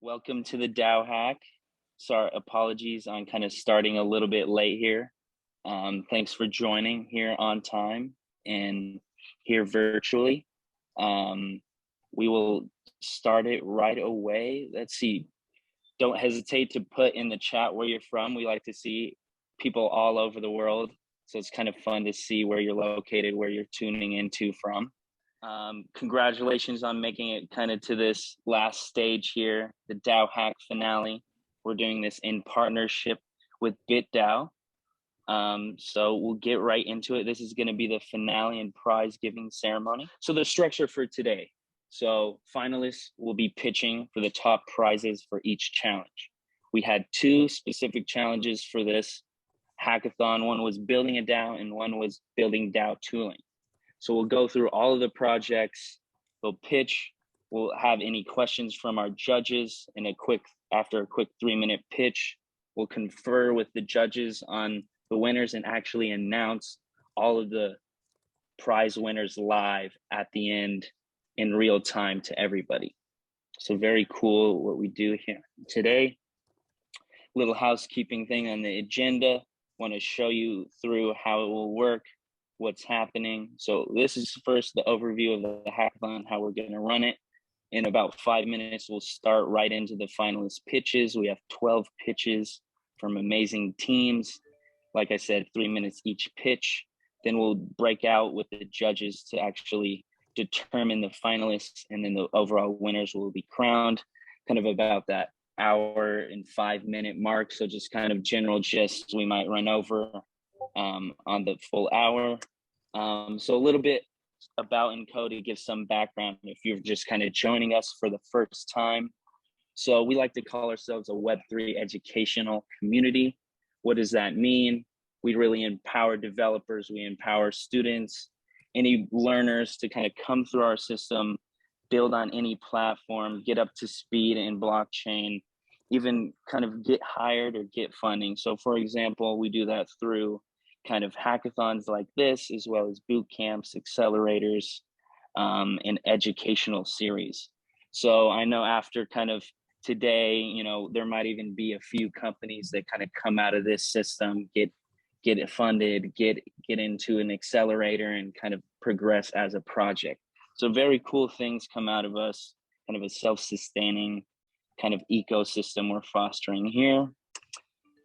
Welcome to the DAO hack. Sorry, apologies on kind of starting a little bit late here. Thanks for joining here on time and here virtually. We will start it right away. Let's see. Don't hesitate to put in the chat where you're from. We like to see people all over the world. So it's kind of fun to see where you're located, where you're tuning into from. Congratulations on making it kind of to this last stage here, the DAO hack finale. We're doing this in partnership with BitDAO. So we'll get right into it. This is going to be the finale and prize giving ceremony. So the structure for today. So finalists will be pitching for the top prizes for each challenge. We had two specific challenges for this hackathon. One was building a DAO and one was building DAO tooling. So we'll go through all of the projects, we'll pitch, we'll have any questions from our judges in after a quick 3-minute pitch, we'll confer with the judges on the winners and actually announce all of the prize winners live at the end in real time to everybody. So very cool what we do here today. Little housekeeping thing on the agenda. Want to show you through how it will work, what's happening. So this is first the overview of the hackathon, how we're going to run it. In about 5 minutes, we'll start right into the finalist pitches. We have 12 pitches from amazing teams. Like I said, 3 minutes each pitch. Then we'll break out with the judges to actually determine the finalists, and then the overall winners will be crowned kind of about that hour and 5 minute mark. So just kind of general gist, we might run over on the full hour. So a little bit about Encode to give some background if you're just kind of joining us for the first time. So we like to call ourselves a Web3 educational community. What does that mean? We really empower developers, we empower students, any learners to kind of come through our system, build on any platform, get up to speed in blockchain, even kind of get hired or get funding. So for example, we do that through kind of hackathons like this, as well as boot camps, accelerators, and educational series. So I know after kind of today, you know, there might even be a few companies that kind of come out of this system, get it funded, get into an accelerator and kind of progress as a project. So very cool things come out of us, kind of a self-sustaining kind of ecosystem we're fostering here.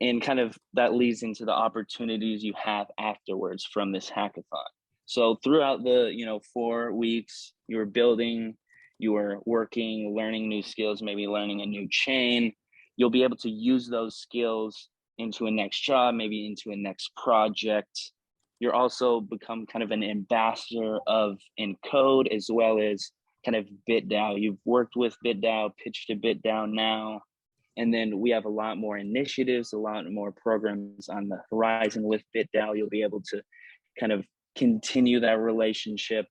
And kind of that leads into the opportunities you have afterwards from this hackathon. So throughout the 4 weeks, you were building, you were working, learning new skills, maybe learning a new chain. You'll be able to use those skills into a next job, maybe into a next project. You're also become kind of an ambassador of Encode, as well as kind of BitDAO. You've worked with BitDAO, pitched to BitDAO now. And then we have a lot more initiatives, a lot more programs on the horizon with BitDAO. You'll be able to kind of continue that relationship,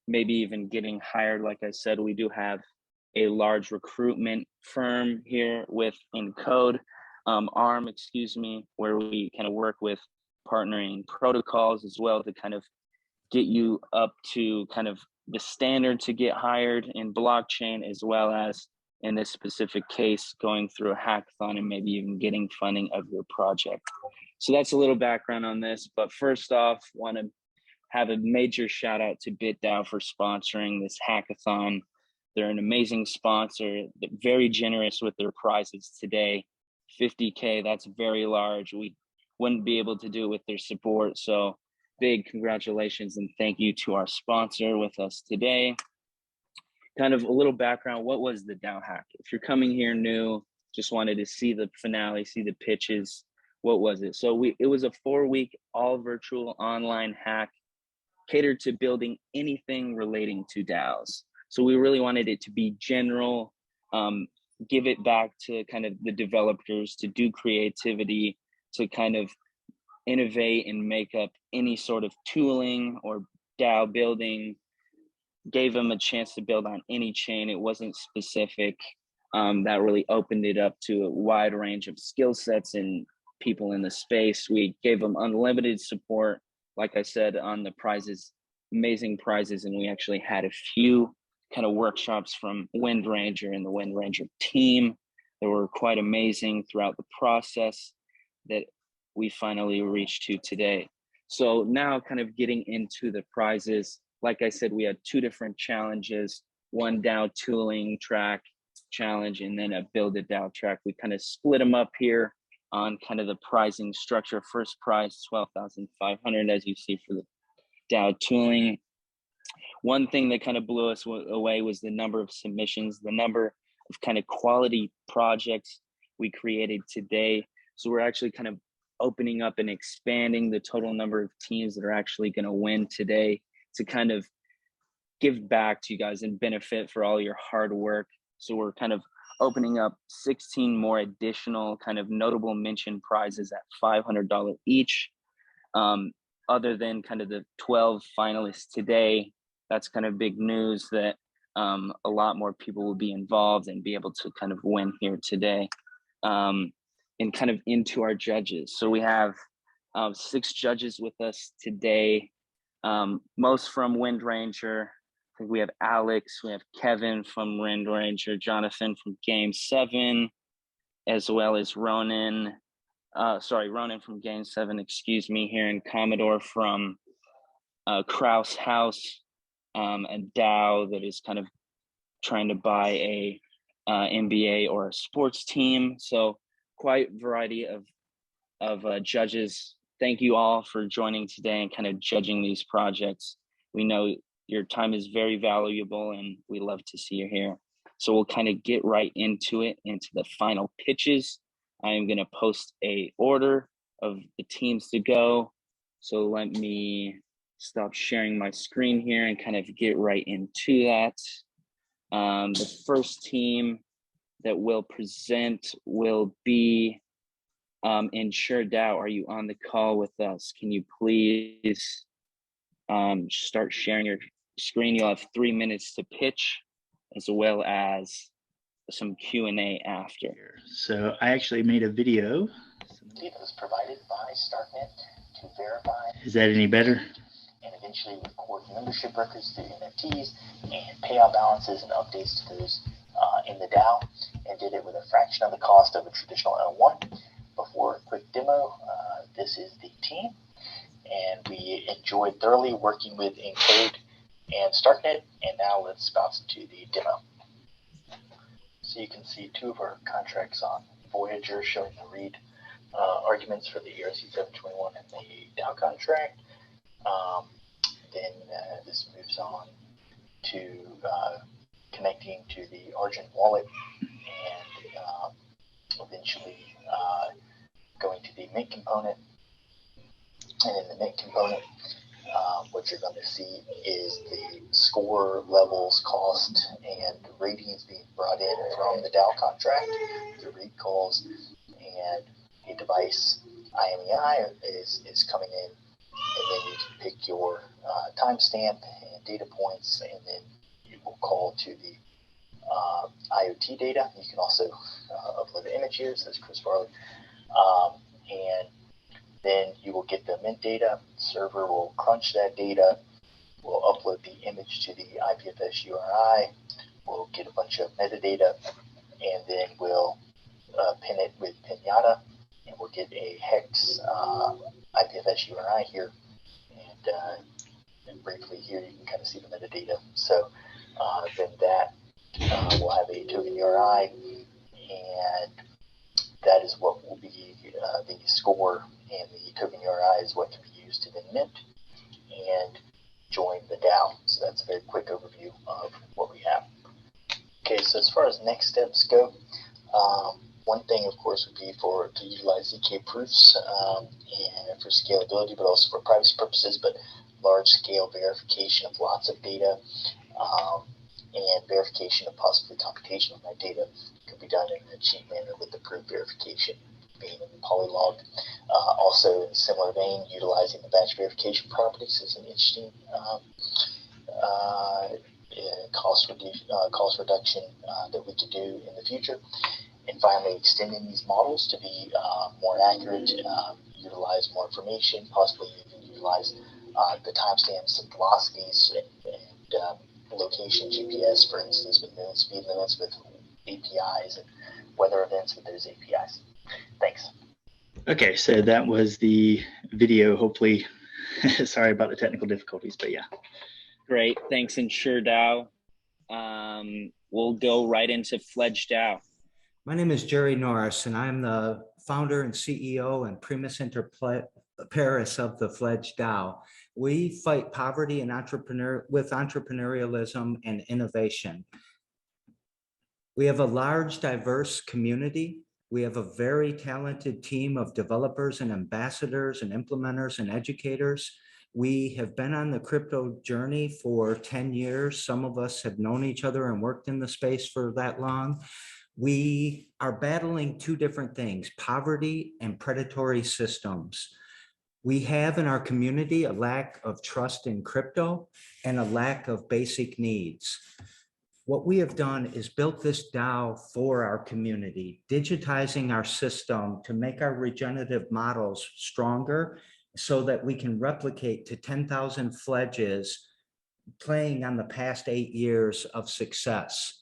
maybe even getting hired. Like I said, we do have a large recruitment firm here with Encode, ARM, where we kind of work with partnering protocols as well to kind of get you up to kind of the standard to get hired in blockchain, as well as in this specific case, going through a hackathon and maybe even getting funding of your project. So that's a little background on this. But first off, want to have a major shout out to BitDAO for sponsoring this hackathon. They're an amazing sponsor, very generous with their prizes today. 50K, that's very large. We wouldn't be able to do it with their support. So big congratulations and thank you to our sponsor with us today. Kind of a little background, what was the DAO hack? If you're coming here new, just wanted to see the finale, see the pitches, what was it? So it was a 4-week, all virtual online hack catered to building anything relating to DAOs. So we really wanted it to be general, give it back to kind of the developers to do creativity, to kind of innovate and make up any sort of tooling or DAO building. Gave them a chance to build on any chain. It wasn't specific. That really opened it up to a wide range of skill sets and people in the space. We gave them unlimited support, like I said, on the prizes, amazing prizes. And we actually had a few kind of workshops from Windranger and the Windranger team that were quite amazing throughout the process that we finally reached to today. So now kind of getting into the prizes, like I said, we had 2 different challenges, one DAO tooling track challenge and then a build a DAO track. We kind of split them up here on kind of the pricing structure. First prize, 12,500, as you see for the DAO tooling. One thing that kind of blew us away was the number of submissions, the number of kind of quality projects we created today. So we're actually kind of opening up and expanding the total number of teams that are actually going to win today to kind of give back to you guys and benefit for all your hard work. So we're kind of opening up 16 more additional kind of notable mention prizes at $500 each. Other than kind of the 12 finalists today, that's kind of big news that a lot more people will be involved and be able to kind of win here today. And kind of into our judges. So we have 6 judges with us today, most from Windranger. I think we have Alex, we have Kevin from Windranger, Jonathan from Game 7, as well as Ronen. Ronen from Game 7, excuse me, here in Commodore from Krause House, a DAO that is kind of trying to buy a NBA or a sports team. So quite a variety of judges. Thank you all for joining today and kind of judging these projects. We know your time is very valuable and we love to see you here. So we'll kind of get right into it, into the final pitches. I am going to post a order of the teams to go. So let me stop sharing my screen here and kind of get right into that. The first team that will present will be InsurDao. Are you on the call with us? Can you please start sharing your screen? You'll have 3 minutes to pitch, as well as some Q&A after. So I actually made a video. It was provided by StarkNet to verify. Is that any better? And eventually record membership records through NFTs and payout balances and updates to those in the DAO, and did it with a fraction of the cost of a traditional L1. Before a quick demo, this is the team, and we enjoyed thoroughly working with Encode and StarkNet, and now let's bounce into the demo. So you can see 2 of our contracts on Voyager showing the read arguments for the ERC-721 and the DAO contract. Then this moves on to connecting to the Argent wallet and eventually going to the mint component. And in the mint component, what you're going to see is the score, levels, cost, and ratings being brought in from the DAO contract, the read calls, and the device IMEI is coming in, and then you can pick your timestamp and data points, and then you will call to the IoT data. You can also upload the image here, says Chris Farley, and then you will get the mint data. The server will crunch that data. We'll upload the image to the IPFS URI. We'll get a bunch of metadata, and then we'll pin it with Pinata, and we'll get a hex IPFS URI here. And briefly here, you can kind of see the metadata. So then that will have a token URI, and that is what will be the score, and the token URI is what can be used to then mint and join the DAO. So that's a very quick overview of what we have. Okay, so as far as next steps go, one thing, of course, would be to utilize ZK proofs and for scalability, but also for privacy purposes, but large-scale verification of lots of data and verification of possibly computation of that data could be done in a cheap manner with the proof verification being in Polylog. Also, in a similar vein, utilizing the batch verification properties is an interesting cost reduction that we could do in the future. And finally, extending these models to be more accurate, utilize more information, possibly even utilize the timestamps and velocities and location GPS, for instance, with speed limits, with APIs and weather events with those APIs. Thanks. Okay, so that was the video. Hopefully, sorry about the technical difficulties, but yeah. Great, thanks, InsurDao. We'll go right into Fledge DAO. My name is Jerry Norris, and I'm the founder and CEO and primus inter pares of the Fledge DAO. We fight poverty and with entrepreneurialism and innovation. We have a large, diverse community. We have a very talented team of developers and ambassadors and implementers and educators. We have been on the crypto journey for 10 years. Some of us have known each other and worked in the space for that long. We are battling two different things, poverty and predatory systems. We have in our community a lack of trust in crypto and a lack of basic needs. What we have done is built this DAO for our community, digitizing our system to make our regenerative models stronger so that we can replicate to 10,000 Fledges playing on the past 8 years of success.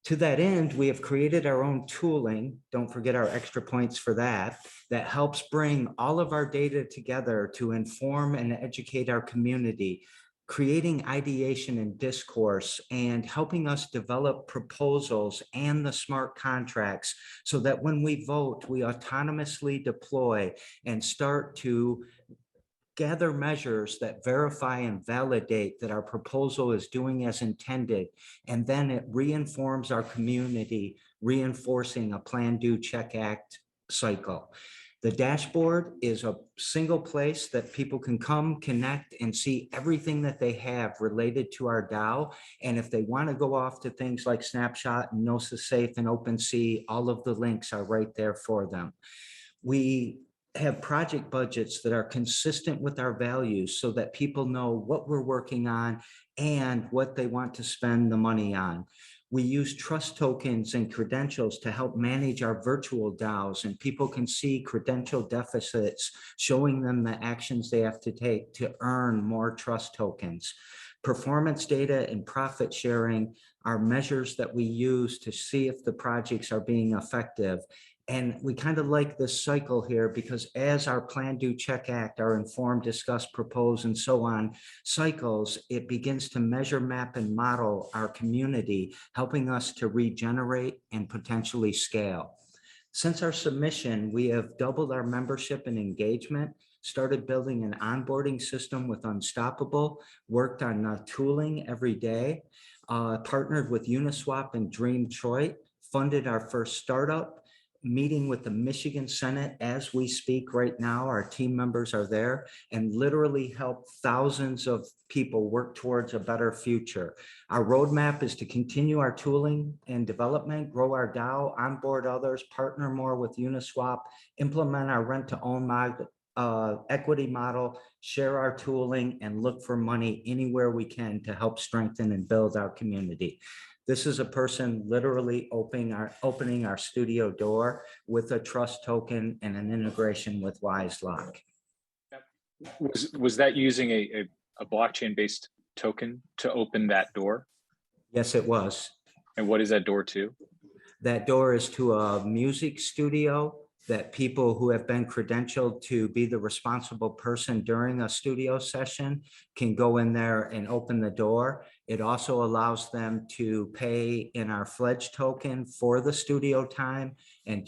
To that end, we have created our own tooling, don't forget our extra points for that helps bring all of our data together to inform and educate our community, creating ideation and discourse and helping us develop proposals and the smart contracts so that when we vote, we autonomously deploy and start to gather measures that verify and validate that our proposal is doing as intended. And then it reinforms our community, reinforcing a plan, do, check, act cycle. The dashboard is a single place that people can come, connect, and see everything that they have related to our DAO. And if they want to go off to things like Snapshot and Gnosis Safe and OpenSea, all of the links are right there for them. We have project budgets that are consistent with our values so that people know what we're working on and what they want to spend the money on. We use trust tokens and credentials to help manage our virtual DAOs, and people can see credential deficits, showing them the actions they have to take to earn more trust tokens. Performance data and profit sharing are measures that we use to see if the projects are being effective. And we kind of like this cycle here because as our plan, do, check, act, our inform, discuss, propose, and so on cycles, it begins to measure, map, and model our community, helping us to regenerate and potentially scale. Since our submission, we have doubled our membership and engagement, started building an onboarding system with Unstoppable, worked on tooling every day, partnered with Uniswap and Dream Detroit, funded our first startup, meeting with the Michigan Senate as we speak right now. Our team members are there and literally help thousands of people work towards a better future. Our roadmap is to continue our tooling and development, grow our DAO, onboard others, partner more with Uniswap, implement our rent-to-own equity model, share our tooling, and look for money anywhere we can to help strengthen and build our community. This is a person literally opening our studio door with a trust token and an integration with WiseLock. Was that using a blockchain-based token to open that door? Yes, it was. And what is that door to? That door is to a music studio that people who have been credentialed to be the responsible person during a studio session can go in there and open the door. It also allows them to pay in our Fledge token for the studio time and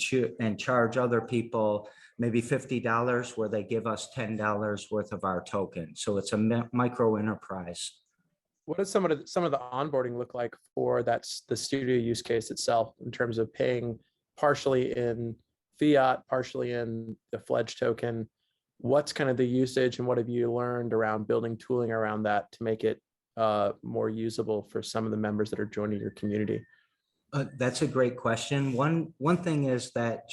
charge other people maybe $50 where they give us $10 worth of our token. So it's a micro enterprise. What does some of the onboarding look like for that's the studio use case itself in terms of paying partially in fiat, partially in the Fledge token? What's kind of the usage and what have you learned around building tooling around that to make it more usable for some of the members that are joining your community? That's a great question. One thing is that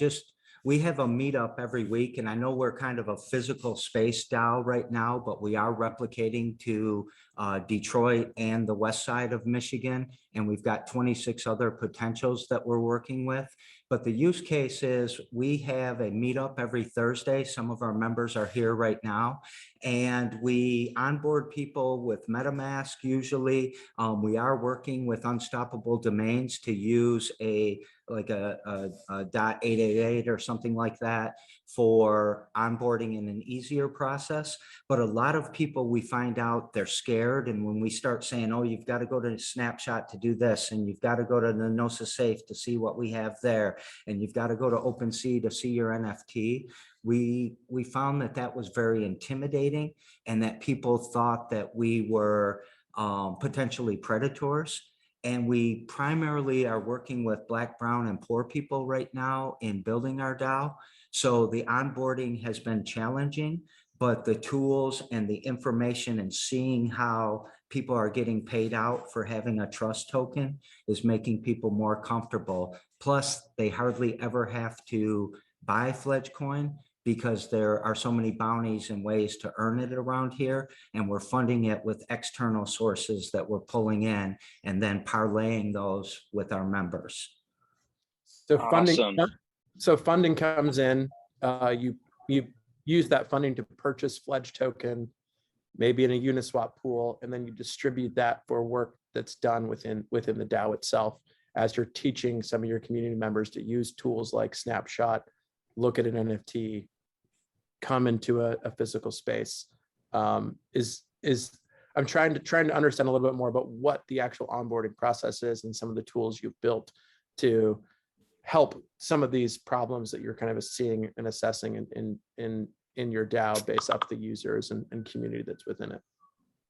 we have a meetup every week, and I know we're kind of a physical space DAO right now, but we are replicating to Detroit and the west side of Michigan, and we've got 26 other potentials that we're working with. But the use case is we have a meetup every Thursday. Some of our members are here right now, And we onboard people with MetaMask usually. We are working with Unstoppable Domains to use a .888 or something like that for onboarding in an easier process. But a lot of people, we find out they're scared. And when we start saying, oh, you've got to go to Snapshot to do this, and you've got to go to the Gnosis Safe to see what we have there, and you've got to go to OpenSea to see your NFT, we found that that was very intimidating, and that people thought that we were potentially predators. And we primarily are working with Black, Brown, and poor people right now in building our DAO. So the onboarding has been challenging, but the tools and the information and seeing how people are getting paid out for having a trust token is making people more comfortable. Plus, they hardly ever have to buy Fledge coin, because there are so many bounties and ways to earn it around here. And we're funding it with external sources that we're pulling in and then parlaying those with our members. So Awesome. funding comes in, you use that funding to purchase Fledge token, maybe in a Uniswap pool, and then you distribute that for work that's done within the DAO itself, as you're teaching some of your community members to use tools like Snapshot, look at an NFT, come into a physical space. I'm trying to understand a little bit more about what the actual onboarding process is and some of the tools you've built to help some of these problems that you're kind of seeing and assessing in your DAO based off the users and community that's within it.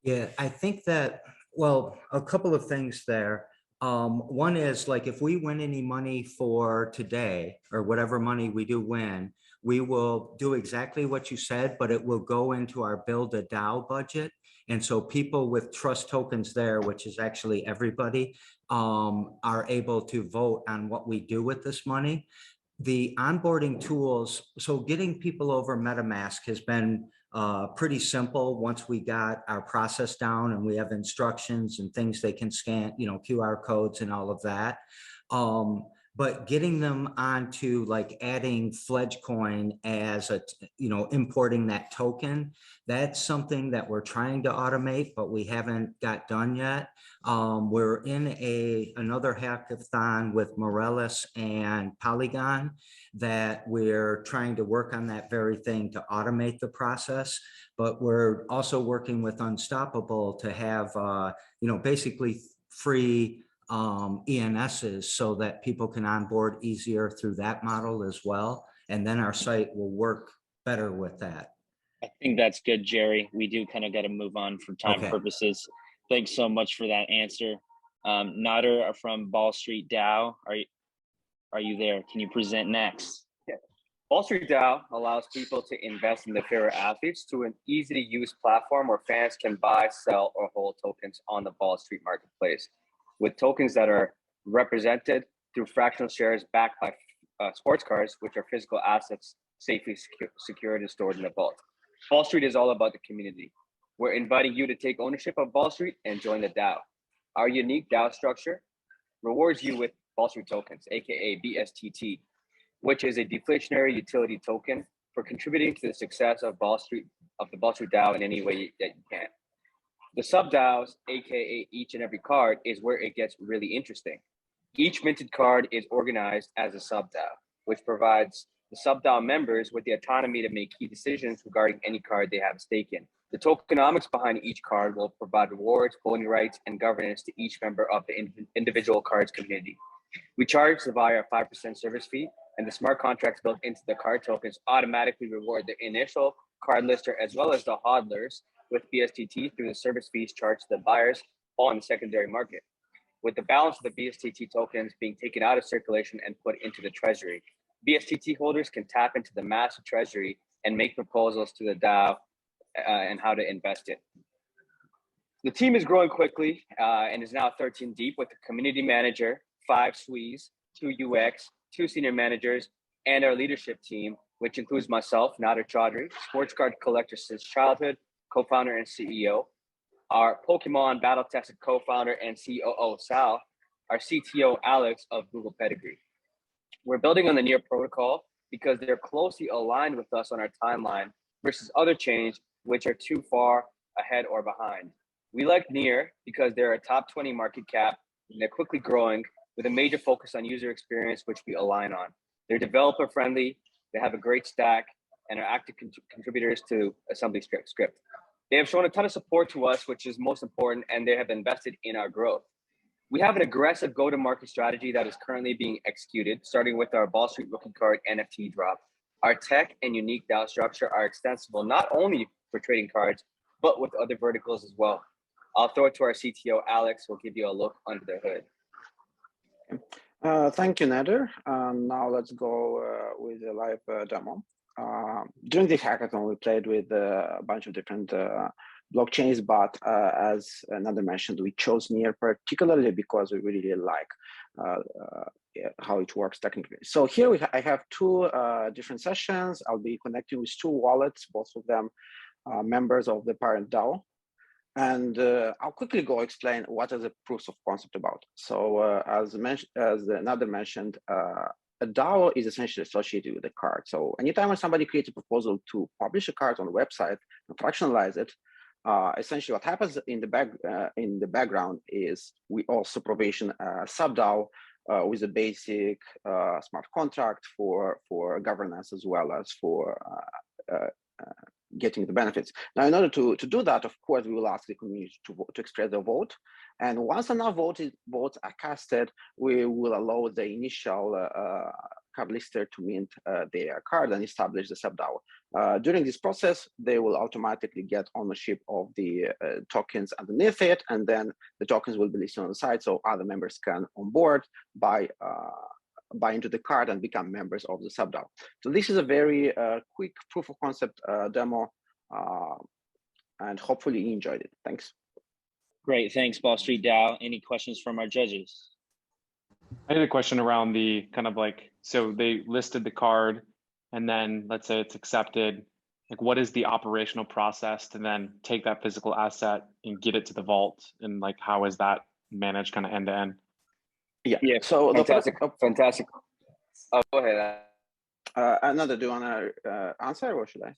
Yeah, I think that, well, a couple of things there. One is, like, if we win any money for today, or whatever money we do win, we will do exactly what you said, but it will go into our Build a DAO budget. And so people with trust tokens there, which is actually everybody, are able to vote on what we do with this money. The onboarding tools, so getting people over MetaMask has been pretty simple once we got our process down and we have instructions and things they can scan, QR codes and all of that. But getting them onto, like, adding Fledge coin as importing that token, that's something that we're trying to automate, but we haven't got done yet. We're in another hackathon with Morales and Polygon that we're trying to work on that very thing to automate the process. But we're also working with Unstoppable to have, basically free ENSs so that people can onboard easier through that model as well. And then our site will work better with that. I think that's good, Jerry. We do kind of got to move on for time purposes. Thanks so much for that answer. Nader from BallStreet DAO, are you there? Can you present next? Yeah. BallStreet DAO allows people to invest in their favorite athletes through an easy to use platform where fans can buy, sell, or hold tokens on the BallStreet marketplace, with tokens that are represented through fractional shares backed by sports cards, which are physical assets safely secured and stored in the vault. BallStreet is all about the community. We're inviting you to take ownership of BallStreet and join the DAO. Our unique DAO structure rewards you with BallStreet tokens, aka BSTT, which is a deflationary utility token for contributing to the success of the BallStreet DAO in any way that you can. The sub-DAOs, aka each and every card, is where it gets really interesting. Each minted card is organized as a sub-DAO, which provides the sub-DAO members with the autonomy to make key decisions regarding any card they have a stake in. The tokenomics behind each card will provide rewards, voting rights, and governance to each member of the individual cards community. We charge via a 5% service fee, and the smart contracts built into the card tokens automatically reward the initial card lister as well as the hodlers with BSTT through the service fees charged to the buyers on the secondary market, with the balance of the BSTT tokens being taken out of circulation and put into the treasury. BSTT holders can tap into the massive treasury and make proposals to the DAO and how to invest it. The team is growing quickly and is now 13 deep, with a community manager, 5 SWEs, 2 UX, 2 senior managers, and our leadership team, which includes myself, Nader Chaudhry, sports card collector since childhood, co-founder and CEO, our Pokemon battle-tested co-founder and COO, Sal, our CTO, Alex of Google Pedigree. We're building on the Near protocol because they're closely aligned with us on our timeline versus other chains which are too far ahead or behind. We like Near because they're a top 20 market cap and they're quickly growing with a major focus on user experience, which we align on. They're developer friendly, they have a great stack, and are active contributors to Assembly Script. They have shown a ton of support to us, which is most important, and they have invested in our growth. We have an aggressive go-to-market strategy that is currently being executed, starting with our BallStreet Rookie Card NFT drop. Our tech and unique DAO structure are extensible not only for trading cards, but with other verticals as well. I'll throw it to our CTO, Alex, who will give you a look under the hood. Thank you, Nader. Now let's go with a live demo. During the hackathon, we played with a bunch of different blockchains, but as Nader mentioned, we chose Near particularly because we really like how it works technically. So here I have two different sessions. I'll be connecting with two wallets, both of them members of the parent DAO. And I'll quickly go explain what is the proofs of concept about. So as Nader mentioned, a DAO is essentially associated with a card. So anytime when somebody creates a proposal to publish a card on a website and fractionalize it, essentially what happens in the background is we also provision a sub-DAO with a basic smart contract for governance as well as for getting the benefits. Now, in order to do that, of course, we will ask the community to express their vote. And once enough votes are casted, we will allow the initial card lister to mint their card and establish the sub-DAO. During this process, they will automatically get ownership of the tokens underneath it, and then the tokens will be listed on the site so other members can onboard, buy into the card and become members of the sub-DAO. So this is a very quick proof of concept demo, and hopefully you enjoyed it. Thanks. Great, thanks, BallStreet DAO. Any questions from our judges? I had a question around the kind of like, so they listed the card and then let's say it's accepted. Like what is the operational process to then take that physical asset and get it to the vault? And like, how is that managed kind of end to end? Yeah. So fantastic. Fantastic. Oh, go ahead. Another, do you want to answer or should I?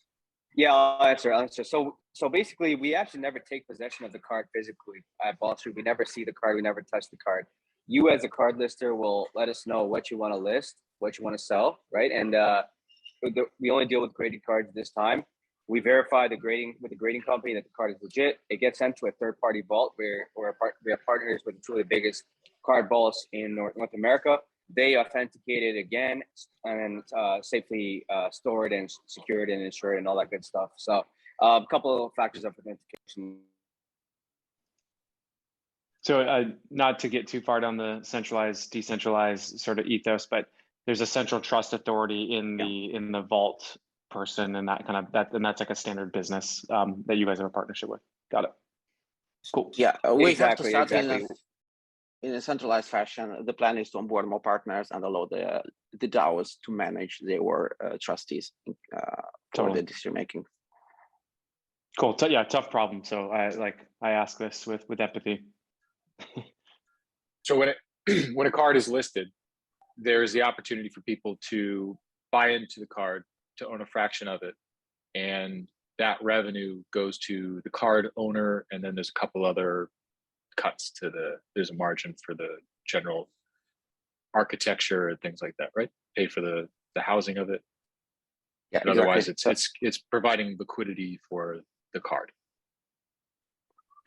Yeah, I'll answer. So basically, we actually never take possession of the card physically at BallStreet. We never see the card. We never touch the card. You as a card lister will let us know what you want to list, what you want to sell, right? And we only deal with graded cards this time. We verify the grading with the grading company that the card is legit. It gets sent to a third-party vault where we have partners with the truly biggest card vaults in North America. They authenticate it again and safely stored and secured and insured and all that good stuff. So a couple of factors of authentication. So not to get too far down the centralized, decentralized sort of ethos, but there's a central trust authority in the vault person, and that kind of and that's like a standard business that you guys have a partnership with. Got it. Cool. Yeah, we have to start in a centralized fashion. The plan is to onboard more partners and allow the DAOs to manage their trustees for the decision making. Cool. Yeah, tough problem. So I ask this with empathy. So when a card is listed, there is the opportunity for people to buy into the card, to own a fraction of it, and that revenue goes to the card owner, and then there's a couple other cuts to there's a margin for the general architecture and things like that, right? Pay for the housing of it. Yeah, but otherwise it's providing liquidity for the card.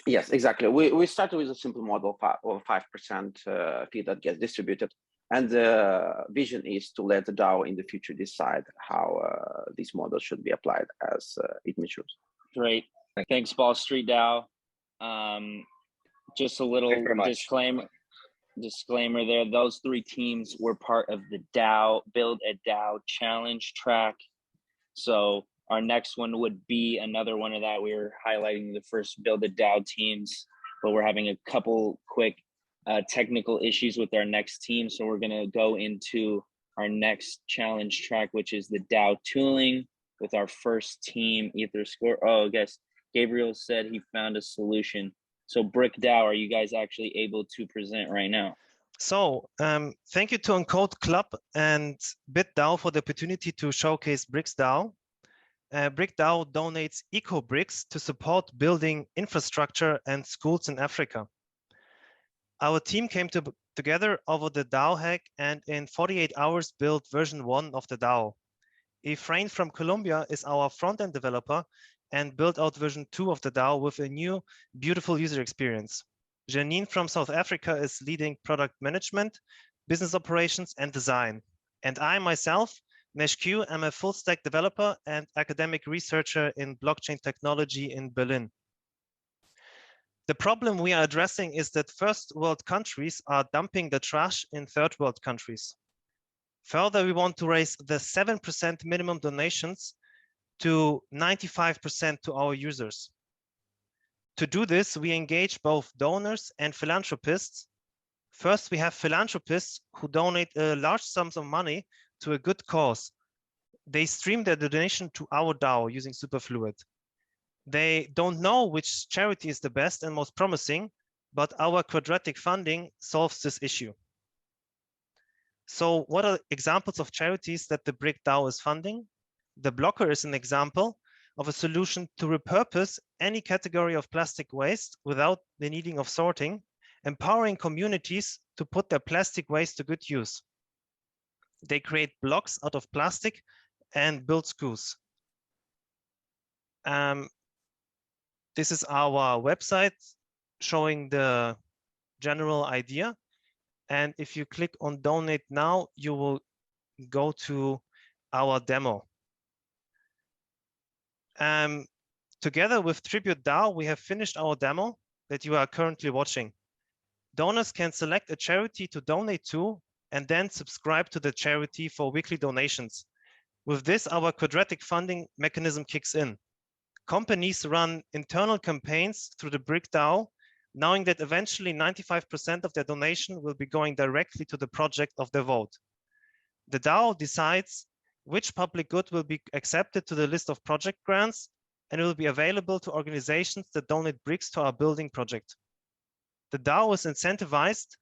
Yes, exactly. We started with a simple model of 5% fee that gets distributed. And the vision is to let the DAO in the future decide how this model should be applied as it matures. Great. Thanks, BallStreet DAO. Just a little disclaimer there. Those three teams were part of the DAO Build a DAO Challenge track. So our next one would be another one of that. We were highlighting the first Build a DAO teams, but we're having a couple quick technical issues with our next team. So we're gonna go into our next challenge track, which is the DAO tooling with our first team, EtherScore. Oh, I guess Gabriel said he found a solution. So brickDAO, are you guys actually able to present right now? So thank you to Encode Club and BitDAO for the opportunity to showcase brickDAO. brickDAO donates eco-bricks to support building infrastructure and schools in Africa. Our team came together over the DAO hack and in 48 hours built version 1 of the DAO. Efrain from Colombia is our front-end developer and built out version 2 of the DAO with a new, beautiful user experience. Janine from South Africa is leading product management, business operations, and design. And I myself, Nesh Q, am a full-stack developer and academic researcher in blockchain technology in Berlin. The problem we are addressing is that first world countries are dumping the trash in third world countries. Further, we want to raise the 7% minimum donations to 95% to our users. To do this, we engage both donors and philanthropists. First, we have philanthropists who donate large sums of money to a good cause. They stream their donation to our DAO using Superfluid. They don't know which charity is the best and most promising, but our quadratic funding solves this issue. So what are examples of charities that the brickDAO is funding? The Blocker is an example of a solution to repurpose any category of plastic waste without the needing of sorting, empowering communities to put their plastic waste to good use. They create blocks out of plastic and build schools. This is our website showing the general idea. And if you click on donate now, you will go to our demo. Together with Tribute DAO, we have finished our demo that you are currently watching. Donors can select a charity to donate to and then subscribe to the charity for weekly donations. With this, our quadratic funding mechanism kicks in. Companies run internal campaigns through the brickDAO, knowing that eventually 95% of their donation will be going directly to the project of their vote. The DAO decides which public good will be accepted to the list of project grants, and it will be available to organizations that donate bricks to our building project. The DAO is incentivized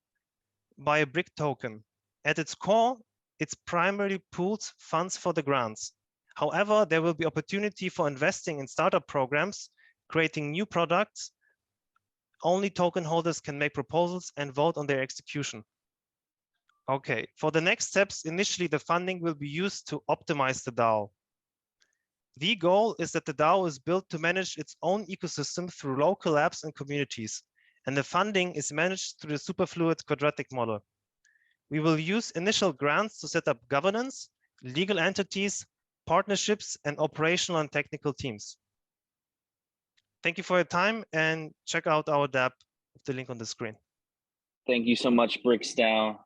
by a brick token. At its core, it primarily pools funds for the grants. However, there will be opportunity for investing in startup programs, creating new products. Only token holders can make proposals and vote on their execution. Okay, for the next steps, initially the funding will be used to optimize the DAO. The goal is that the DAO is built to manage its own ecosystem through local apps and communities, and the funding is managed through the Superfluid quadratic model. We will use initial grants to set up governance, legal entities, partnerships, and operational and technical teams. Thank you for your time, and check out our DApp with the link on the screen. Thank you so much, brickDAO.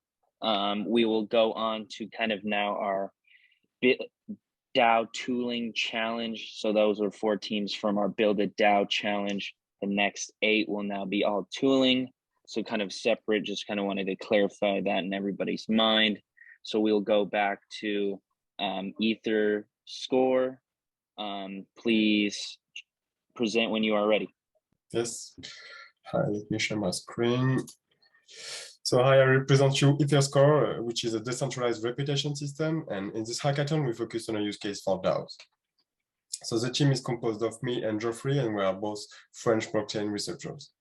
We will go on to kind of now our BitDAO tooling challenge. So those are 4 teams from our Build a DAO challenge. The next 8 will now be all tooling. So kind of separate, just kind of wanted to clarify that in everybody's mind. So we'll go back to EtherScore. Please present when you are ready. Yes. Hi, let me share my screen. So hi, I represent you EtherScore, which is a decentralized reputation system. And in this hackathon, we focus on a use case for DAOs. So the team is composed of me and Geoffrey, and we are both French blockchain researchers.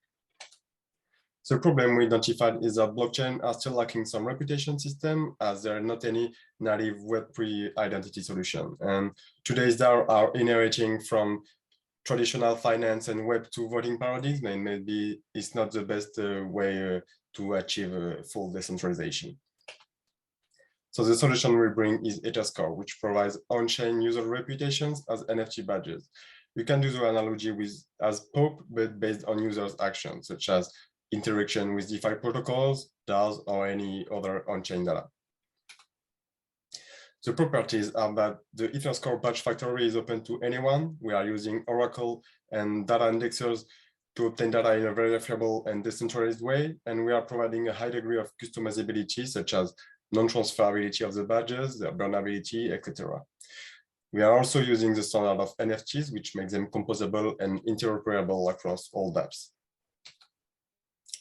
The problem we identified is that blockchain are still lacking some reputation system, as there are not any native Web3 identity solution. And today's DAO are inheriting from traditional finance and Web2 voting paradigms, and maybe it's not the best way to achieve full decentralization. So the solution we bring is EtherScore, which provides on-chain user reputations as NFT badges. You can do the analogy with as POP, but based on users' actions, such as interaction with DeFi protocols, DAOs, or any other on-chain data. The properties are that the EtherScore badge factory is open to anyone. We are using Oracle and data indexers to obtain data in a very reliable and decentralized way. And we are providing a high degree of customizability, such as non-transferability of the badges, their burnability, etc. We are also using the standard of NFTs, which makes them composable and interoperable across all dApps.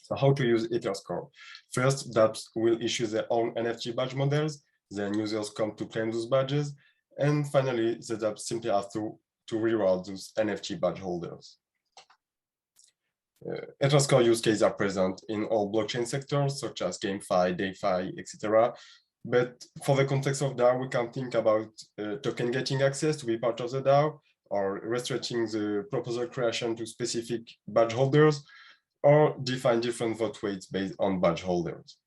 So how to use EtherScore? First, dApps will issue their own NFT badge models. Then users come to claim those badges. And finally, the dApp simply has to to reward those NFT badge holders. EtherScore use cases are present in all blockchain sectors, such as GameFi, DeFi, etc. But for the context of DAO, we can think about token getting access to be part of the DAO, or restricting the proposal creation to specific badge holders, or define different vote weights based on badge holders.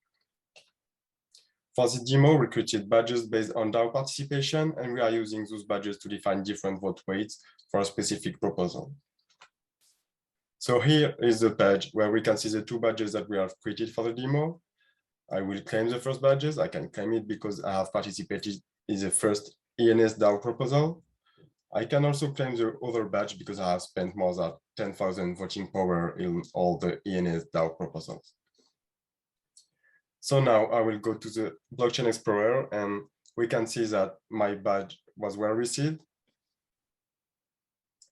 For the demo, we created badges based on DAO participation, and we are using those badges to define different vote weights for a specific proposal. So here is the page where we can see the two badges that we have created for the demo. I will claim the first badges. I can claim it because I have participated in the first ENSDAO proposal. I can also claim the other badge because I have spent more than 10,000 voting power in all the ENSDAO proposals. So now I will go to the Blockchain Explorer, and we can see that my badge was well received.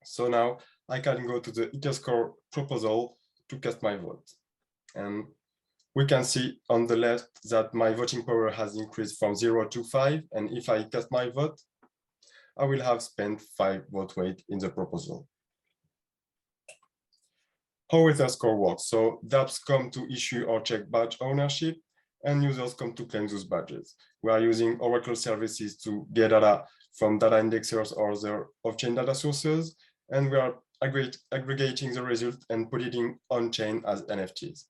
So now I can go to the EtherScore proposal to cast my vote. And we can see on the left that my voting power has increased from 0 to 5. And if I cast my vote, I will have spent 5 vote weight in the proposal. How EtherScore works. So dApps come to issue or check badge ownership, and users come to claim those badges. We are using Oracle services to get data from data indexers or their off-chain data sources, and we are aggregating the result and put it in on-chain as NFTs.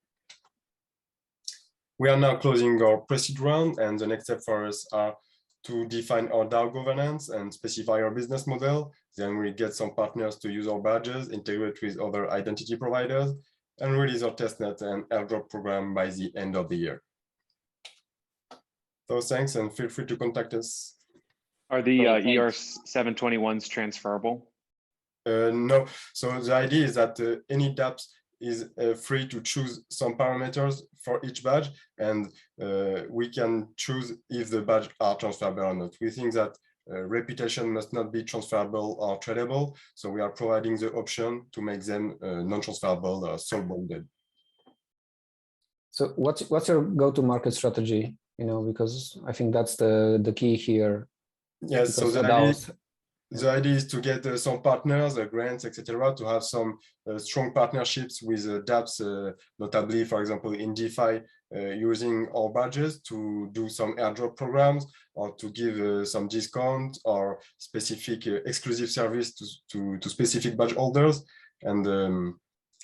We are now closing our pre-seed round, and the next step for us are to define our DAO governance and specify our business model. Then we get some partners to use our badges, integrate with other identity providers, and release our testnet and airdrop program by the end of the year. So thanks, and feel free to contact us. Are the ER721s transferable? No, so the idea is that any dApps is free to choose some parameters for each badge, and we can choose if the badge are transferable or not. We think that reputation must not be transferable or tradable, so we are providing the option to make them non-transferable or soul-bonded. So what's your go-to-market strategy? You know, because I think that's the key here. Yes, so the idea is to get some partners, grants, etc., to have some strong partnerships with dApps, notably, for example, in DeFi, using our badges to do some airdrop programs, or to give some discount or specific exclusive service to specific badge holders. And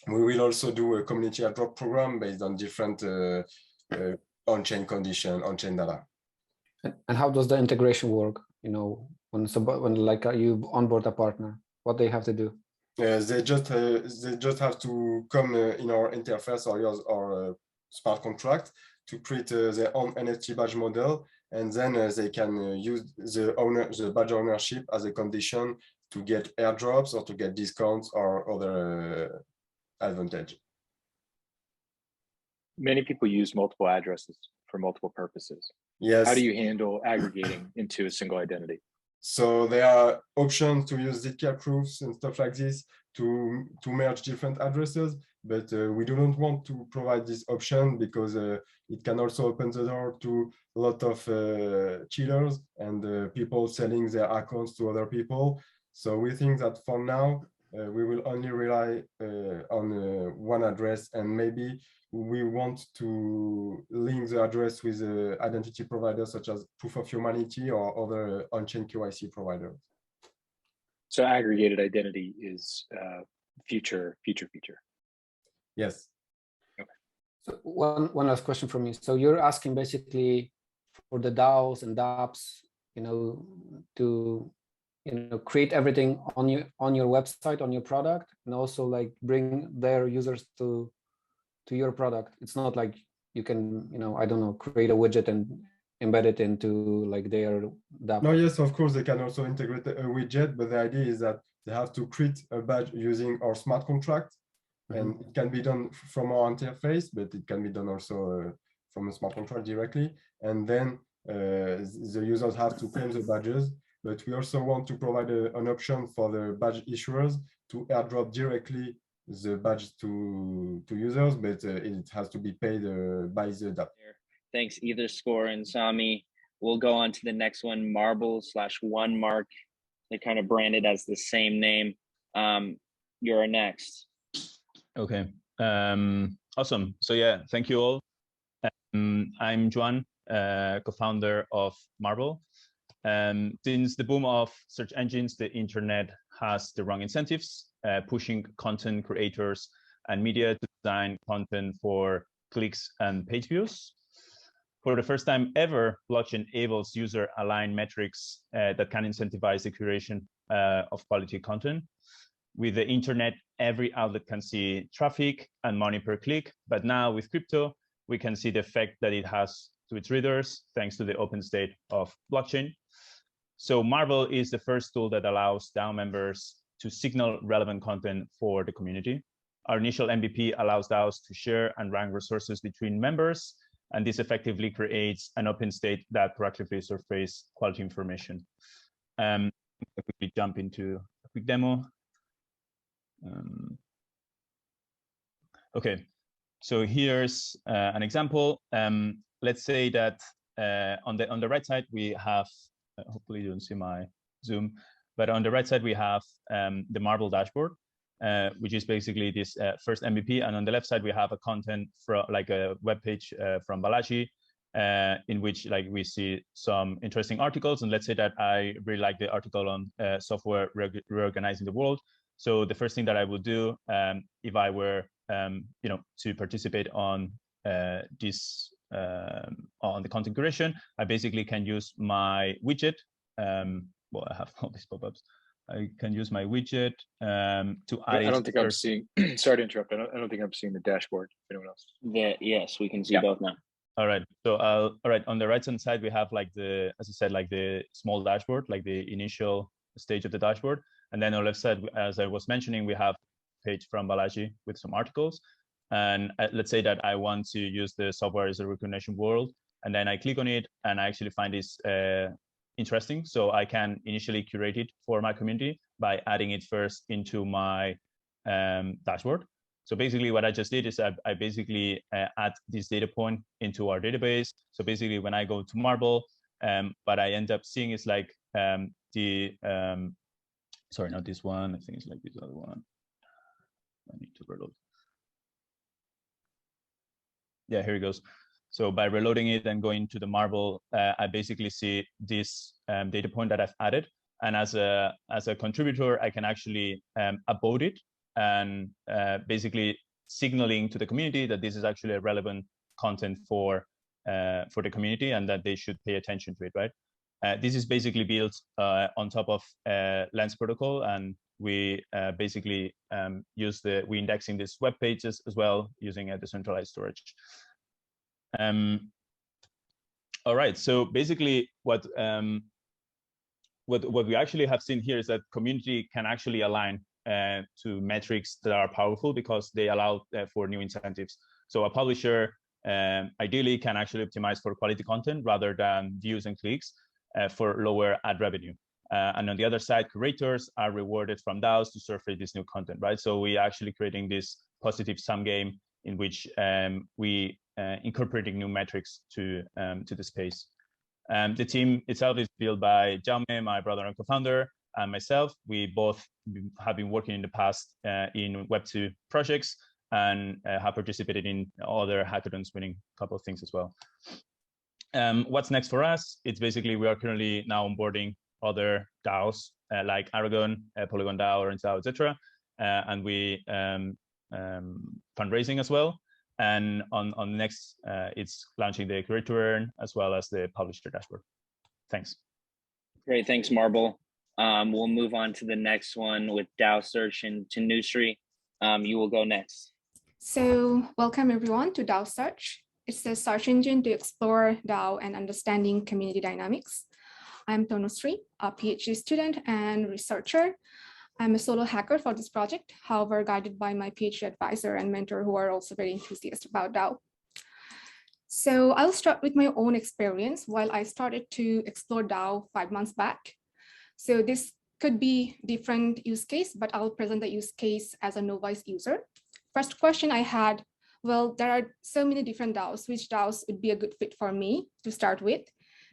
we will also do a community airdrop program based on different on-chain condition, on-chain data. And how does the integration work? You know, when like you onboard a partner, what they have to do? They just have to come in our interface or use our smart contract to create their own NFT badge model, and then they can use the badge ownership as a condition to get airdrops or to get discounts or other advantage. Many people use multiple addresses for multiple purposes. Yes. How do you handle aggregating into a single identity? So there are options to use ZK proofs and stuff like this to merge different addresses, but we do not want to provide this option because it can also open the door to a lot of cheaters and people selling their accounts to other people. So we think that for now, we will only rely on one address, and maybe we want to link the address with identity providers such as Proof of Humanity or other on-chain KYC providers. So aggregated identity is future. Yes. Okay. So one last question from me. So you're asking basically for the DAOs and dApps, you know, to create everything on your website, on your product, and also like bring their users to your product. It's not like you can, I don't know, create a widget and embed it into like their DApp. No, yes, of course, they can also integrate a widget, but the idea is that they have to create a badge using our smart contract. And it can be done from our interface, but it can be done also from a smart contract directly. And then the users have to claim the badges, but we also want to provide an option for the badge issuers to airdrop directly the badge to users, but it has to be paid by the DApp. Thanks, EtherScore and Sami. We'll go on to the next one, Marbel / Onemark. They're kind of branded as the same name. You're next. Okay. Awesome. So yeah, thank you all. I'm Juan, co-founder of Marbel. Since the boom of search engines, the internet has the wrong incentives, pushing content creators and media to design content for clicks and page views. For the first time ever, blockchain enables user-aligned metrics that can incentivize the curation of quality content. With the internet, every outlet can see traffic and money per click, but now with crypto, we can see the effect that it has to its readers, thanks to the open state of blockchain. So Marbel is the first tool that allows DAO members to signal relevant content for the community. Our initial MVP allows DAOs to share and rank resources between members, and this effectively creates an open state that proactively surfaces quality information. I'll quickly jump into a quick demo. Okay, so here's an example. Let's say that on the right side we have, hopefully you don't see my Zoom, but on the right side we have the Marbel dashboard, which is basically this first MVP, and on the left side we have a content from like a web page from Balaji, in which like we see some interesting articles. And let's say that I really like the article on software reorganizing the world. So the first thing that I would do if I were to participate on this on the content creation, I basically can use my widget. Well, I have all these pop-ups. I can use my widget to add. I don't think I'm seeing. Sorry to interrupt. I don't think I'm seeing the dashboard. Anyone else? Yes, we can see both now. All right. So all right. On the right hand side, we have like the, as I said, like the small dashboard, like the initial stage of the dashboard. And then on the left side, as I was mentioning, we have a page from Balaji with some articles. And let's say that I want to use the software as a recognition world, and then I click on it, and I actually find this interesting. So I can initially curate it for my community by adding it first into my dashboard. So basically what I just did is I basically add this data point into our database. So basically when I go to Marbel, what I end up seeing is like sorry, not this one. I think it's like this other one. I need to reload. Yeah, here it goes. So by reloading it and going to the Marbel, I basically see this data point that I've added. And as a contributor, I can actually upvote it and basically signaling to the community that this is actually a relevant content for the community and that they should pay attention to it, right? This is basically built on top of Lens protocol, and we basically we indexing these web pages as well using a decentralized storage. All right, so basically what we actually have seen here is that community can actually align to metrics that are powerful because they allow for new incentives. So a publisher ideally can actually optimize for quality content rather than views and clicks for lower ad revenue. And on the other side, curators are rewarded from DAOs to surface this new content, right? So we are actually creating this positive sum game in which we incorporating new metrics to the space. The team itself is built by Jaume, my brother and co-founder, and myself. We both have been working in the past in Web2 projects and have participated in other hackathons, winning a couple of things as well. What's next for us? It's basically we are currently now onboarding other DAOs like Aragon, Polygon DAO, RainbowDAO, etc. And we fundraising as well. And on next, it's launching the curator as well as the publisher dashboard. Thanks. Great, thanks, Marbel. We'll move on to the next one with DAOSearch and Tanushree. You will go next. So welcome everyone to DAOSearch. It's the search engine to explore DAO and understanding community dynamics. I'm Tanushree, a PhD student and researcher. I'm a solo hacker for this project, however, guided by my PhD advisor and mentor who are also very enthusiastic about DAO. So I'll start with my own experience while I started to explore DAO 5 months back. So this could be different use case, but I'll present the use case as a novice user. First question I had, well, there are so many different DAOs, which DAOs would be a good fit for me to start with.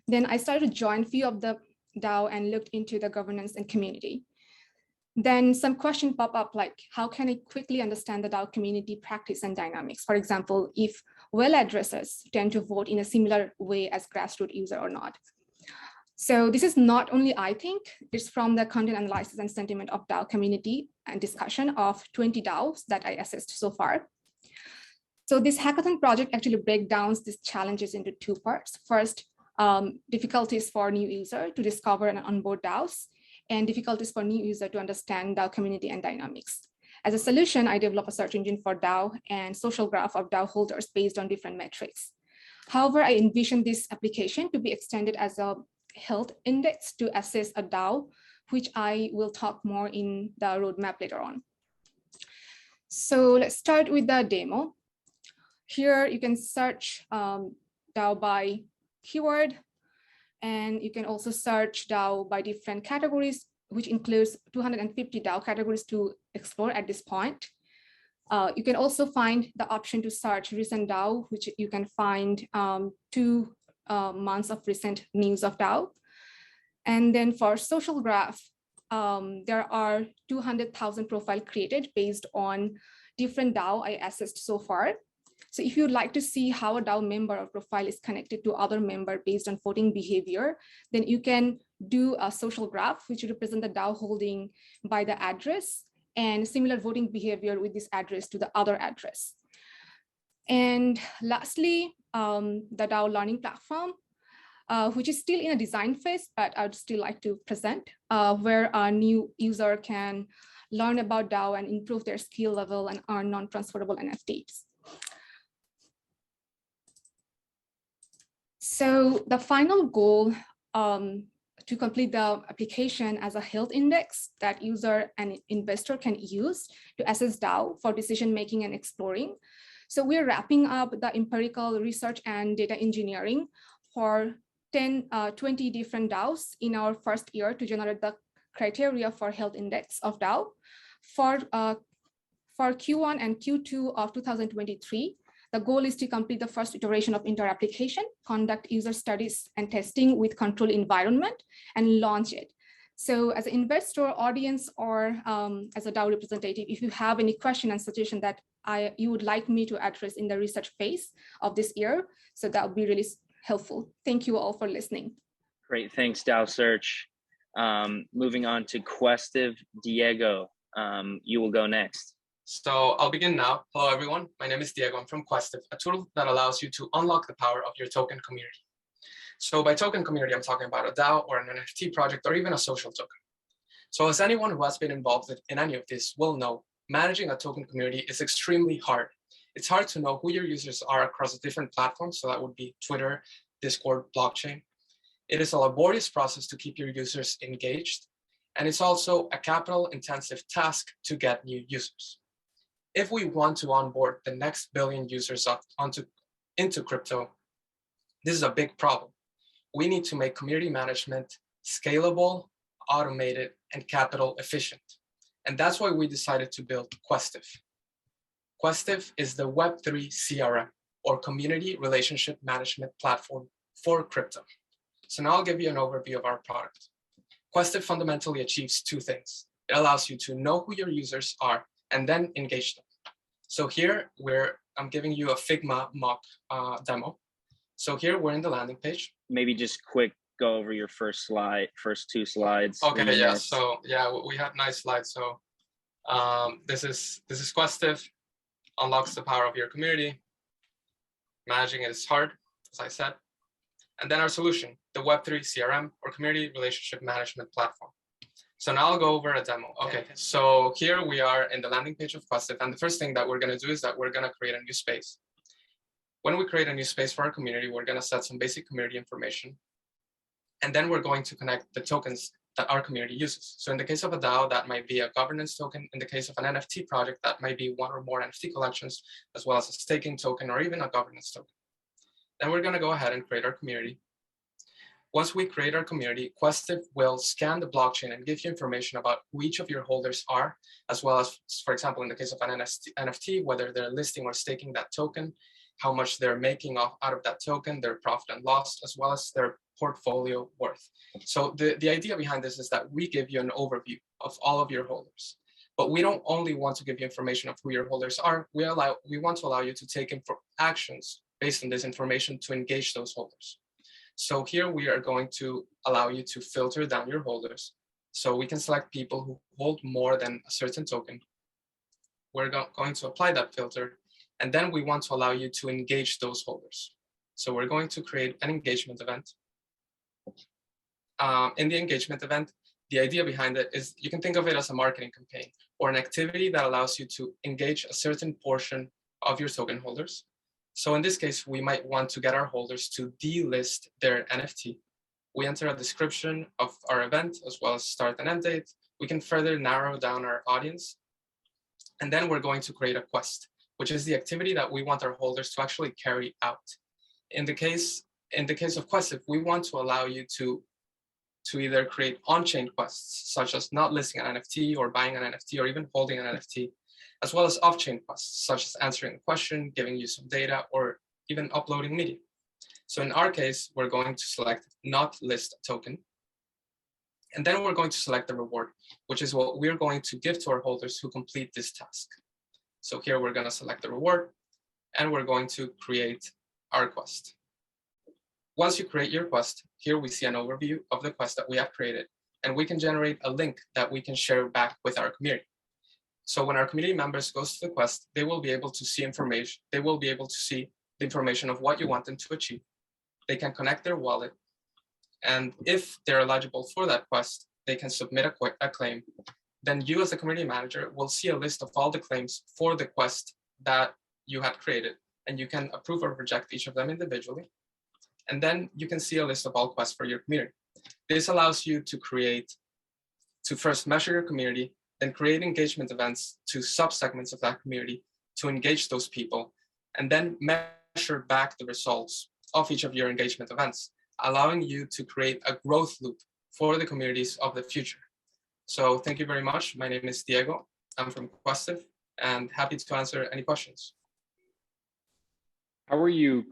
Then I started to join a few of the DAO and looked into the governance and community. Then some questions pop up like, how can I quickly understand the DAO community practice and dynamics? For example, if well addressers tend to vote in a similar way as grassroots user or not. So this is not only I think, it's from the content analysis and sentiment of DAO community and discussion of 20 DAOs that I assessed so far. So this hackathon project actually breaks down these challenges into two parts. First, difficulties for new user to discover and onboard DAOs, and difficulties for new user to understand DAO community and dynamics. As a solution, I developed a search engine for DAO and social graph of DAO holders based on different metrics. However, I envision this application to be extended as a health index to assess a DAO, which I will talk more in the roadmap later on. So let's start with the demo. Here you can search DAO by keyword, and you can also search DAO by different categories, which includes 250 DAO categories to explore at this point. You can also find the option to search recent DAO, which you can find 2 months of recent news of DAO. And then for social graph, there are 200,000 profiles created based on different DAO I assessed so far. So if you'd like to see how a DAO member or profile is connected to other member based on voting behavior, then you can do a social graph, which represent the DAO holding by the address and similar voting behavior with this address to the other address. And lastly, the DAO learning platform, which is still in a design phase, but I'd still like to present, where a new user can learn about DAO and improve their skill level and earn non-transferable NFTs. So the final goal to complete the application as a health index that user and investor can use to assess DAO for decision-making and exploring. So we're wrapping up the empirical research and data engineering for 20 different DAOs in our first year to generate the criteria for health index of DAO. For Q1 and Q2 of 2023, the goal is to complete the first iteration of inter-application, conduct user studies and testing with controlled environment, and launch it. So as an investor, audience, or as a DAO representative, if you have any question and suggestion that you would like me to address in the research phase of this year, so that would be really helpful. Thank you all for listening. Great, thanks, DAOSearch. Moving on to Questive Diego. You will go next. So I'll begin now. Hello, everyone. My name is Diego. I'm from Questive, a tool that allows you to unlock the power of your token community. So by token community, I'm talking about a DAO or an NFT project or even a social token. So as anyone who has been involved in any of this will know, managing a token community is extremely hard. It's hard to know who your users are across different platforms. So that would be Twitter, Discord, blockchain. It is a laborious process to keep your users engaged. And it's also a capital-intensive task to get new users. If we want to onboard the next billion users into crypto, this is a big problem. We need to make community management scalable, automated, and capital efficient. And that's why we decided to build Questive. Questive is the Web3 CRM, or Community Relationship Management Platform for crypto. So now I'll give you an overview of our product. Questive fundamentally achieves two things. It allows you to know who your users are and then engage them. So here I'm giving you a Figma mock demo. So here we're in the landing page. Maybe just quick go over your first two slides. Okay, yeah. So yeah, we have nice slides. So this is Questive, unlocks the power of your community. Managing it is hard, as I said. And then our solution, the Web3 CRM, or Community Relationship Management Platform. So now I'll go over a demo. Okay, so here we are in the landing page of Questive, and the first thing that we're going to do is that we're going to create a new space. When we create a new space for our community, we're going to set some basic community information, and then we're going to connect the tokens that our community uses. So in the case of a DAO, that might be a governance token. In the case of an NFT project, that might be one or more NFT collections, as well as a staking token or even a governance token. Then we're going to go ahead and create our community. Once we create our community, Questive will scan the blockchain and give you information about who each of your holders are, as well as, for example, in the case of an NFT, whether they're listing or staking that token, how much they're making out of that token, their profit and loss, as well as their portfolio worth. So the idea behind this is that we give you an overview of all of your holders. But we don't only want to give you information of who your holders are, we want to allow you to take actions based on this information to engage those holders. So here we are going to allow you to filter down your holders. So we can select people who hold more than a certain token. We're going to apply that filter, and then we want to allow you to engage those holders. So we're going to create an engagement event. In the engagement event, the idea behind it is you can think of it as a marketing campaign or an activity that allows you to engage a certain portion of your token holders. So in this case, we might want to get our holders to delist their NFT. We enter a description of our event as well as start and end date. We can further narrow down our audience. And then we're going to create a quest, which is the activity that we want our holders to actually carry out. In the case of quests, if we want to allow you to either create on-chain quests, such as not listing an NFT or buying an NFT or even holding an NFT, as well as off-chain quests, such as answering a question, giving you some data, or even uploading media. So in our case, we're going to select not list a token. And then we're going to select the reward, which is what we're going to give to our holders who complete this task. So here we're going to select the reward, and we're going to create our quest. Once you create your quest, here we see an overview of the quest that we have created, and we can generate a link that we can share back with our community. So when our community members goes to the quest, they will be able to see information. They will be able to see the information of what you want them to achieve. They can connect their wallet, and if they're eligible for that quest, they can submit a claim. Then you as a community manager will see a list of all the claims for the quest that you had created, and you can approve or reject each of them individually. And then you can see a list of all quests for your community. This allows you to first measure your community, then create engagement events to sub-segments of that community to engage those people, and then measure back the results of each of your engagement events, allowing you to create a growth loop for the communities of the future. So thank you very much. My name is Diego. I'm from Questive, and happy to answer any questions. How are you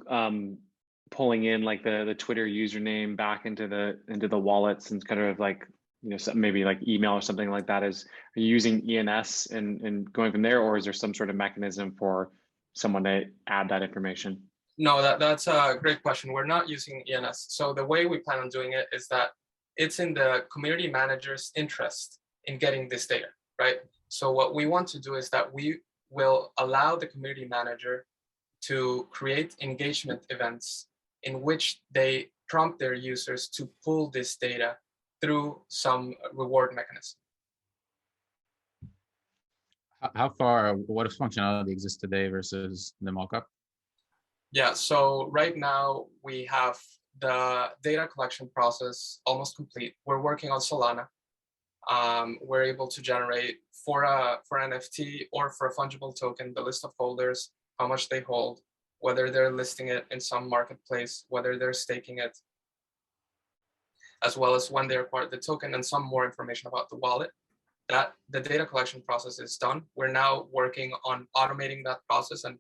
pulling in like the Twitter username back into the wallets and kind of like, you know, maybe like email or something like that? Are you using ENS and going from there, or is there some sort of mechanism for someone to add that information? No, that's a great question. We're not using ENS. So the way we plan on doing it is that it's in the community manager's interest in getting this data, right? So what we want to do is that we will allow the community manager to create engagement events in which they prompt their users to pull this data through some reward mechanism. What functionality exists today versus the mockup? Yeah, so right now we have the data collection process almost complete. We're working on Solana. We're able to generate for an NFT or for a fungible token, the list of holders, how much they hold, whether they're listing it in some marketplace, whether they're staking it, as well as when they acquired the token and some more information about the wallet. That the data collection process is done. We're now working on automating that process, and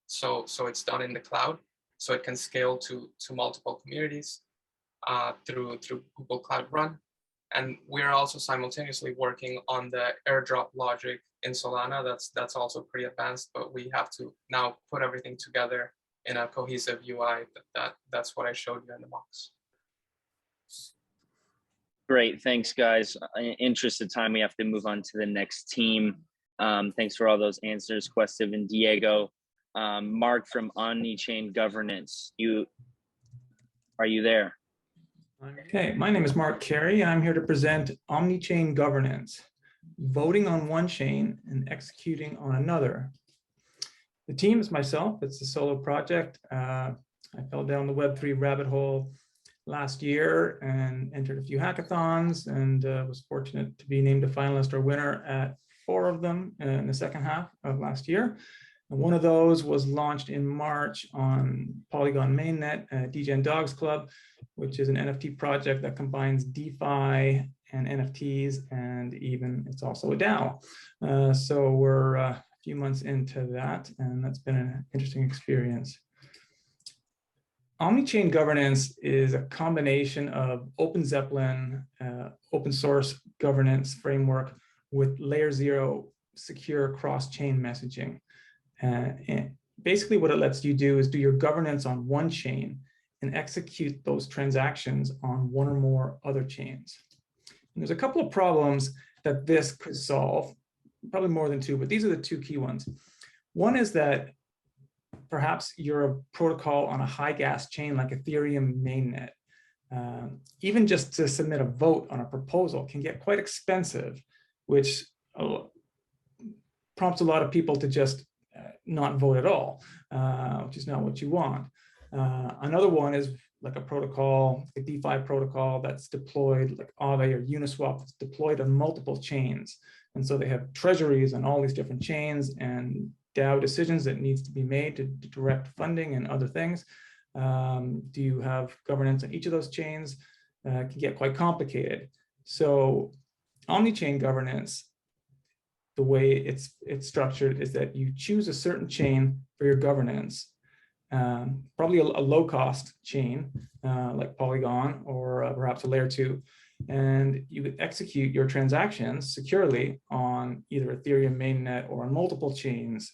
so it's done in the cloud, so it can scale to multiple communities through Google Cloud Run. And we're also simultaneously working on the airdrop logic in Solana. That's also pretty advanced, but we have to now put everything together in a cohesive UI. That's what I showed you in the box. Great, thanks guys. In interest of time, we have to move on to the next team. Thanks for all those answers, Questive and Diego. Mark from Omnichain Governance, are you there? Okay, my name is Mark Carey. I'm here to present Omnichain Governance, voting on one chain and executing on another. The team is myself. It's a solo project. I fell down the Web3 rabbit hole last year and entered a few hackathons, and was fortunate to be named a finalist or winner at 4 of them in the second half of last year. And one of those was launched in March on Polygon mainnet, DGen Dogs Club, which is an NFT project that combines DeFi and NFTs, and even it's also a DAO. So we're a few months into that, and that's been an interesting experience. Omnichain governance is a combination of OpenZeppelin, open source governance framework with layer 0 secure cross-chain messaging. And basically what it lets you do is do your governance on one chain and execute those transactions on one or more other chains. And there's a couple of problems that this could solve, probably more than two, but these are the two key ones. One is that perhaps you're a protocol on a high gas chain like Ethereum mainnet. Even just to submit a vote on a proposal can get quite expensive, which prompts a lot of people to just not vote at all, which is not what you want. Another one is like a protocol, a DeFi protocol that's deployed, like Aave or Uniswap, that's deployed on multiple chains. And so they have treasuries on all these different chains and DAO decisions that needs to be made to direct funding and other things. Do you have governance on each of those chains? Can get quite complicated. So Omnichain governance, the way it's structured is that you choose a certain chain for your governance, probably a low-cost chain like Polygon or perhaps a layer 2, and you would execute your transactions securely on either Ethereum mainnet or on multiple chains.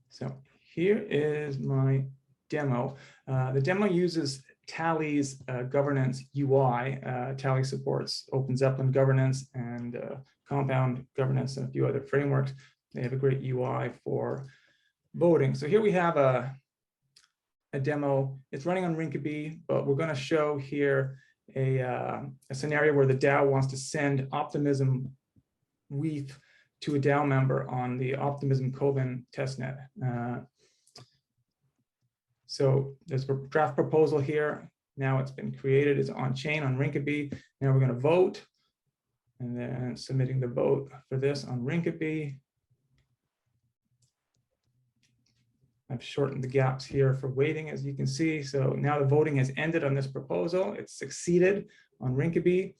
So here is my demo. The demo uses Tally's governance UI. Tally supports OpenZeppelin governance and Compound governance and a few other frameworks. They have a great UI for voting. So here we have a demo. It's running on Rinkeby, but we're going to show here a scenario where the DAO wants to send Optimism WETH to a DAO member on the Optimism Coven testnet. So there's a draft proposal here. Now it's been created, it's on chain on Rinkeby. Now we're going to vote and then submitting the vote for this on Rinkeby. I've shortened the gaps here for waiting, as you can see. So now the voting has ended on this proposal. It's succeeded on Rinkeby.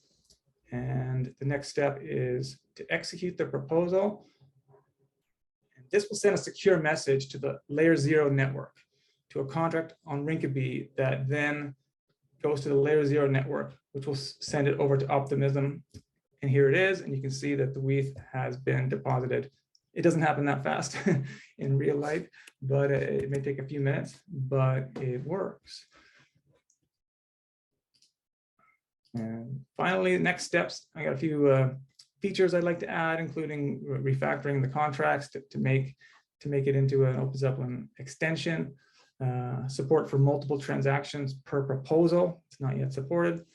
And the next step is to execute the proposal. And this will send a secure message to the layer 0 network, to a contract on Rinkeby that then goes to the layer 0 network, which will send it over to Optimism. And here it is. And you can see that the WETH has been deposited. It doesn't happen that fast in real life, but it may take a few minutes, but it works. And finally, next steps, I got a few features I'd like to add, including refactoring the contracts to make it into an OpenZeppelin extension, support for multiple transactions per proposal. It's not yet supported.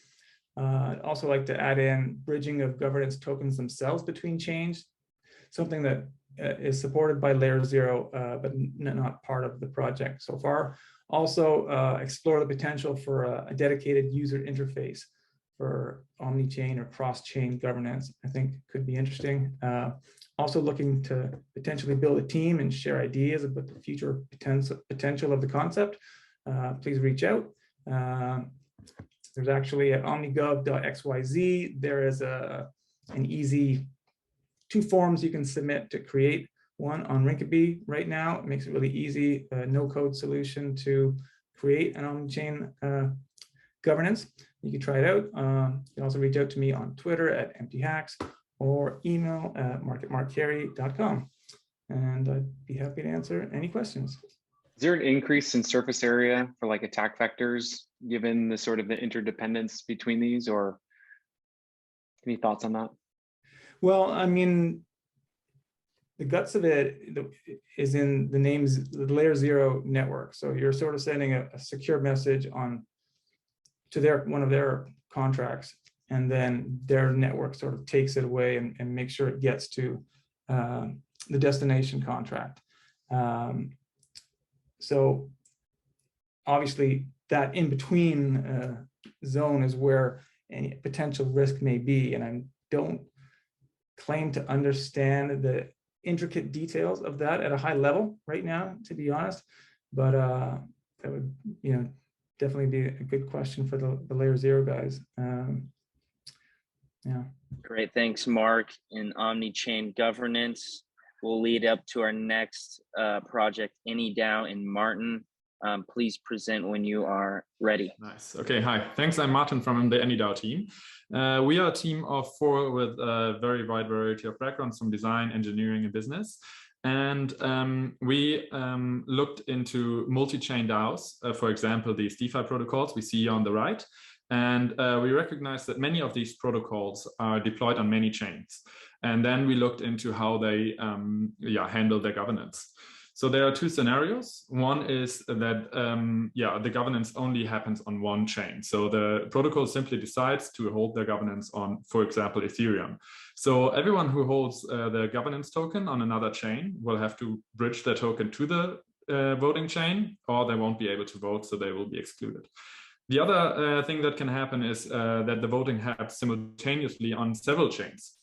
I'd also like to add in bridging of governance tokens themselves between chains, something that is supported by layer 0, but not part of the project so far. Also, explore the potential for a dedicated user interface for omni-chain or cross-chain governance. I think could be interesting. Also looking to potentially build a team and share ideas about the future potential of the concept. Please reach out. There's actually at omnigov.xyz, there is an easy 2 forms you can submit to create one on Rinkeby right now. It makes it really easy, no-code solution to create an on-chain governance. You can try it out. You can also reach out to me on Twitter at emptyhacks or email at mark@markcarey.com. And I'd be happy to answer any questions. Is there an increase in surface area for like attack vectors, given the sort of the interdependence between these, or any thoughts on that? Well, I mean, the guts of it is in the names, the layer 0 network. So you're sort of sending a secure message to one of their contracts, and then their network sort of takes it away and makes sure it gets to the destination contract. So obviously that in between zone is where any potential risk may be. And I don't claim to understand the intricate details of that at a high level right now, to be honest, but that would, definitely be a good question for the layer 0 guys. Yeah. Great, thanks, Mark. In omni-chain governance, will lead up to our next project, anyDAO in Martin. Please present when you are ready. Nice. Okay, hi. Thanks. I'm Martin from the anyDAO team. We are a team of 4 with a very wide variety of backgrounds from design, engineering, and business. And we looked into multi-chain DAOs, for example, these DeFi protocols we see on the right. And we recognize that many of these protocols are deployed on many chains. And then we looked into how they handle their governance. So there are 2 scenarios. One is that the governance only happens on one chain. So the protocol simply decides to hold their governance on, for example, Ethereum. So everyone who holds the governance token on another chain will have to bridge their token to the voting chain, or they won't be able to vote, so they will be excluded. The other thing that can happen is that the voting happens simultaneously on several chains.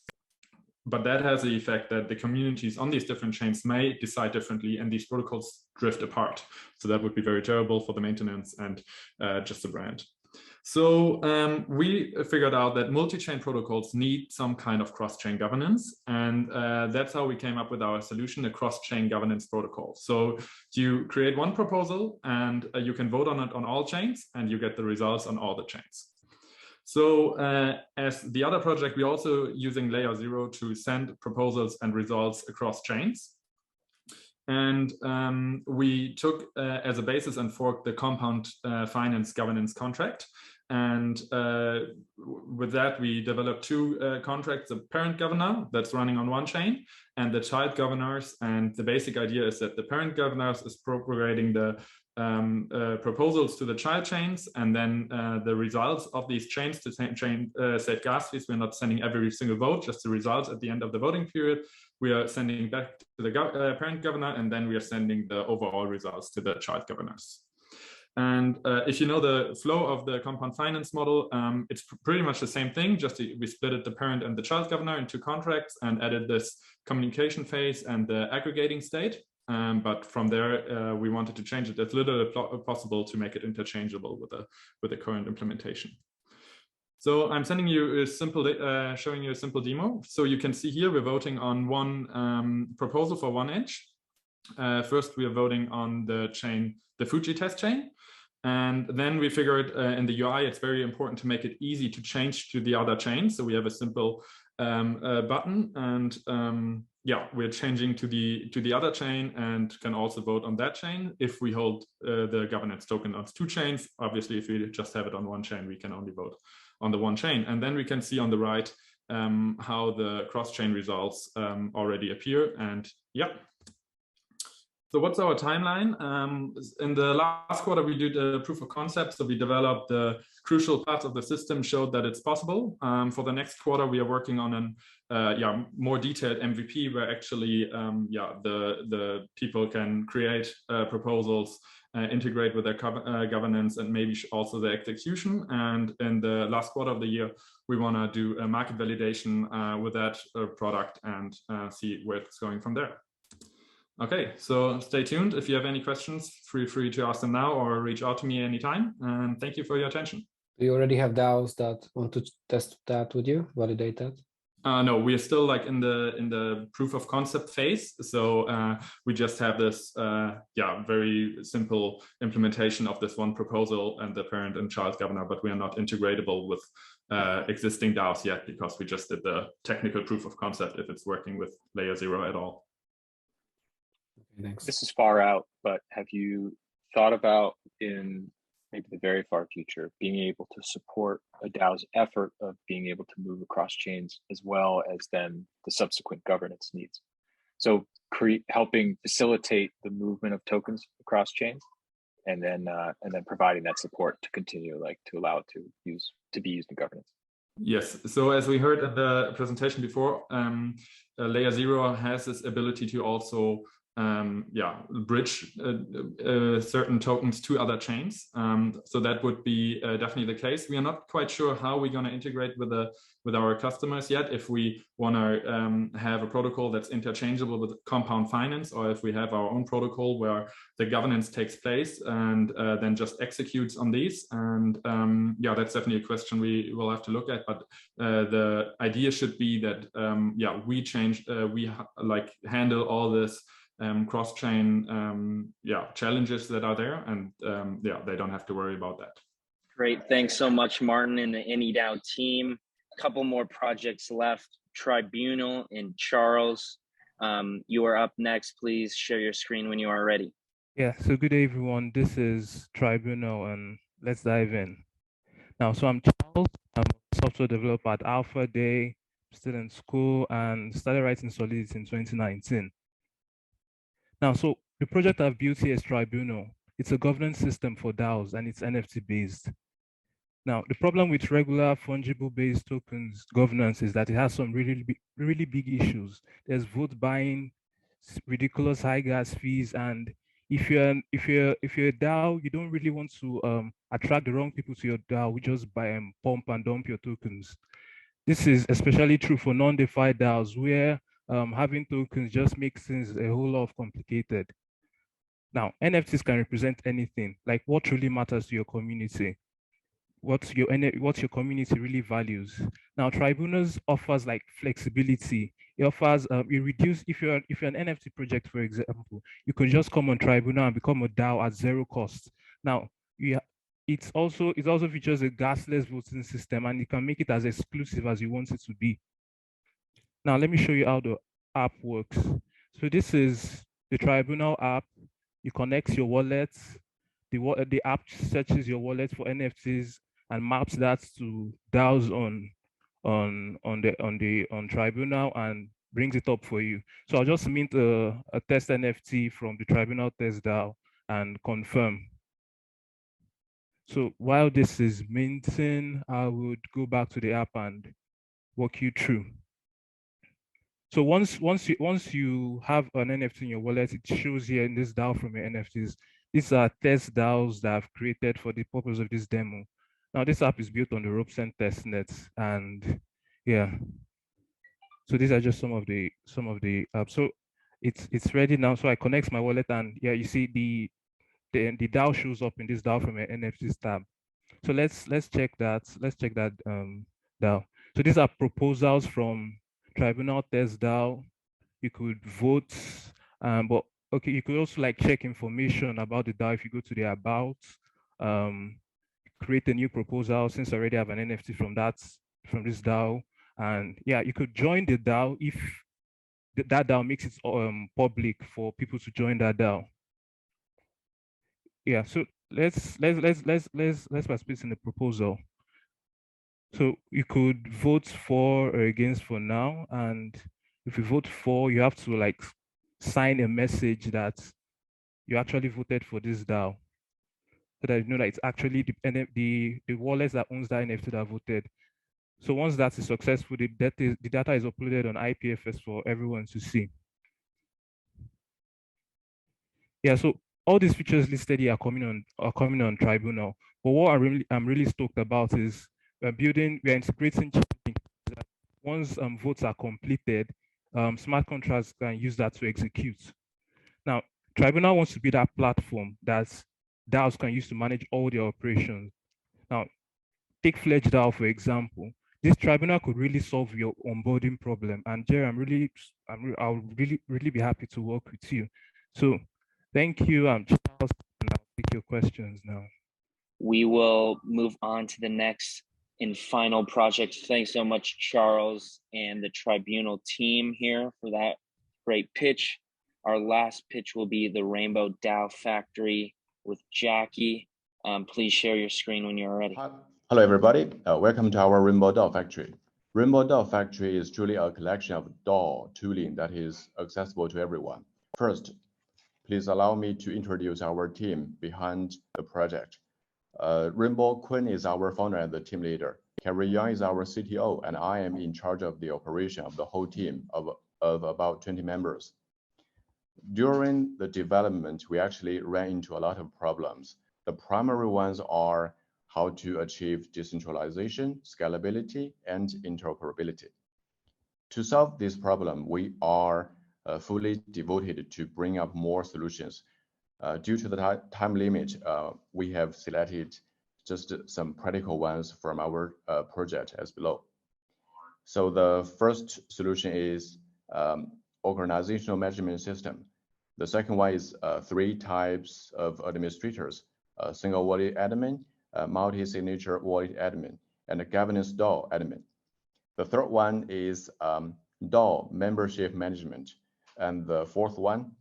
But that has the effect that the communities on these different chains may decide differently, and these protocols drift apart. So that would be very terrible for the maintenance and just the brand. So we figured out that multi-chain protocols need some kind of cross-chain governance. And that's how we came up with our solution, a cross-chain governance protocol. So you create one proposal and you can vote on it on all chains, and you get the results on all the chains. So as the other project, we're also using Layer 0 to send proposals and results across chains. And we took as a basis and forked the Compound Finance Governance contract. And with that, we developed 2 contracts, the parent governor that's running on one chain and the child governors. And the basic idea is that the parent governors is propagating the proposals to the child chains, and then the results of these chains to save gas fees. We're not sending every single vote, just the results at the end of the voting period. We are sending back to the parent governor, and then we are sending the overall results to the child governors. And if you know the flow of the compound finance model, it's pretty much the same thing, just we split the parent and the child governor into contracts and added this communication phase and the aggregating state. But from there, we wanted to change it as little as possible to make it interchangeable with the current implementation. So I'm sending you a simple, showing you a simple demo. So you can see here we're voting on one proposal for 1 inch. First, we are voting on the chain, the Fuji test chain. And then we figured in the UI, it's very important to make it easy to change to the other chain. So we have a simple button, and we're changing to the other chain and can also vote on that chain if we hold the governance token on 2 chains. Obviously, if we just have it on one chain, we can only vote on the one chain. And then we can see on the right how the cross-chain results already appear. And so what's our timeline? In the last quarter, we did a proof of concept. So we developed the crucial parts of the system, showed that it's possible. For the next quarter, we are working on an more detailed MVP where actually the people can create proposals, integrate with their governance, and maybe also the execution. And in the last quarter of the year, we want to do a market validation with that product and see where it's going from there. Okay, so stay tuned. If you have any questions, feel free to ask them now or reach out to me anytime. And thank you for your attention. Do you already have DAOs that want to test that with you, validate that? No, we are still like in the proof of concept phase. So we just have this very simple implementation of this one proposal and the parent and child governor, but we are not integratable with existing DAOs yet because we just did the technical proof of concept if it's working with Layer 0 at all. Thanks. This is far out, but have you thought about in maybe the very far future being able to support a DAO's effort of being able to move across chains as well as then the subsequent governance needs? So helping facilitate the movement of tokens across chains, and then providing that support to continue, like to allow it to be used in governance. Yes. So as we heard in the presentation before, Layer 0 has this ability to also bridge certain tokens to other chains. So that would be definitely the case. We are not quite sure how we're going to integrate with our customers yet, if we want to have a protocol that's interchangeable with compound finance, or if we have our own protocol where the governance takes place and then just executes on these. And that's definitely a question we will have to look at. But the idea should be that we handle all this cross-chain challenges that are there, and they don't have to worry about that. Great, thanks so much, Martin and the anyDAO team. A couple more projects left. Tribunal and Charles, you are up next. Please share your screen when you are ready. Yeah, so good day, everyone. This is Tribunal, and let's dive in. Now, so I'm Charles. I'm a software developer at Alpha Day, still in school, and started writing Solidity in 2019. Now, so the project I've built here is Tribunal. It's a governance system for DAOs, and it's NFT based. Now, the problem with regular fungible based tokens governance is that it has some really big issues. There's vote buying, ridiculous high gas fees, and if you're a DAO, you don't really want to attract the wrong people to your DAO. We just buy pump and dump your tokens. This is especially true for non-DeFi DAOs, where having tokens just makes things a whole lot complicated. Now, NFTs can represent anything, like what truly matters to your community, what your community really values. Now, Tribunals offers like flexibility. It offers if you're an NFT project, for example, you could just come on Tribunal and become a DAO at zero cost. Now, it also features a gasless voting system, and you can make it as exclusive as you want it to be. Now, let me show you how the app works. So this is the Tribunal app. You connect your wallet. The app searches your wallet for NFTs and maps that to DAOs on Tribunal and brings it up for you. So I'll just mint a test NFT from the Tribunal test DAO and confirm. So while this is minting, I would go back to the app and walk you through. So once you have an NFT in your wallet, it shows here in this DAO from your NFTs. These are test DAOs that I've created for the purpose of this demo. Now this app is built on the Ropesen testnet, and yeah. So these are just some of the apps. So it's ready now. So I connect my wallet, and yeah, you see the DAO shows up in this DAO from your NFTs tab. So let's check that. Let's check that DAO. So these are proposals from Tribunal test DAO. You could vote, but okay, you could also like check information about the DAO if you go to the about, create a new proposal since I already have an NFT from this DAO, and yeah, you could join the DAO if that DAO makes it public for people to join that DAO. Yeah, so let's participate in the proposal. So you could vote for or against for now, and if you vote for, you have to like sign a message that you actually voted for this DAO, so that you know that it's actually the wallet that owns that NFT that voted. So once that is successful, the data is uploaded on IPFS for everyone to see. Yeah, so all these features listed here are coming on Tribunal. But what I'm really stoked about is we're integrating once votes are completed, smart contracts can use that to execute. Now, Tribunal wants to be that platform that DAOs can use to manage all their operations. Now, take Fledge DAO, for example. This Tribunal could really solve your onboarding problem. And Jerry, I'll really be happy to work with you. So thank you, Charles, and I'll take your questions now. We will move on to the next and final project. Thanks so much, Charles and the Tribunal team here for that great pitch. Our last pitch will be the RainbowDAO Factory with Jackie. Please share your screen when you're ready. Hello, everybody. Welcome to our RainbowDAO Factory. RainbowDAO Factory is truly a collection of DAO tooling that is accessible to everyone. First, please allow me to introduce our team behind the project. Rainbow Quinn is our founder and the team leader. Carrie Young is our CTO, and I am in charge of the operation of the whole team of about 20 members. During the development, we actually ran into a lot of problems. The primary ones are how to achieve decentralization, scalability, and interoperability. To solve this problem, we are fully devoted to bring up more solutions. Due to the time limit, we have selected just some practical ones from our project as below. So the first solution is organizational management system. The second one is 3 types of administrators, a single wallet admin, a multi-signature wallet admin, and a governance DAO admin. The third one is DAO membership management. And the fourth one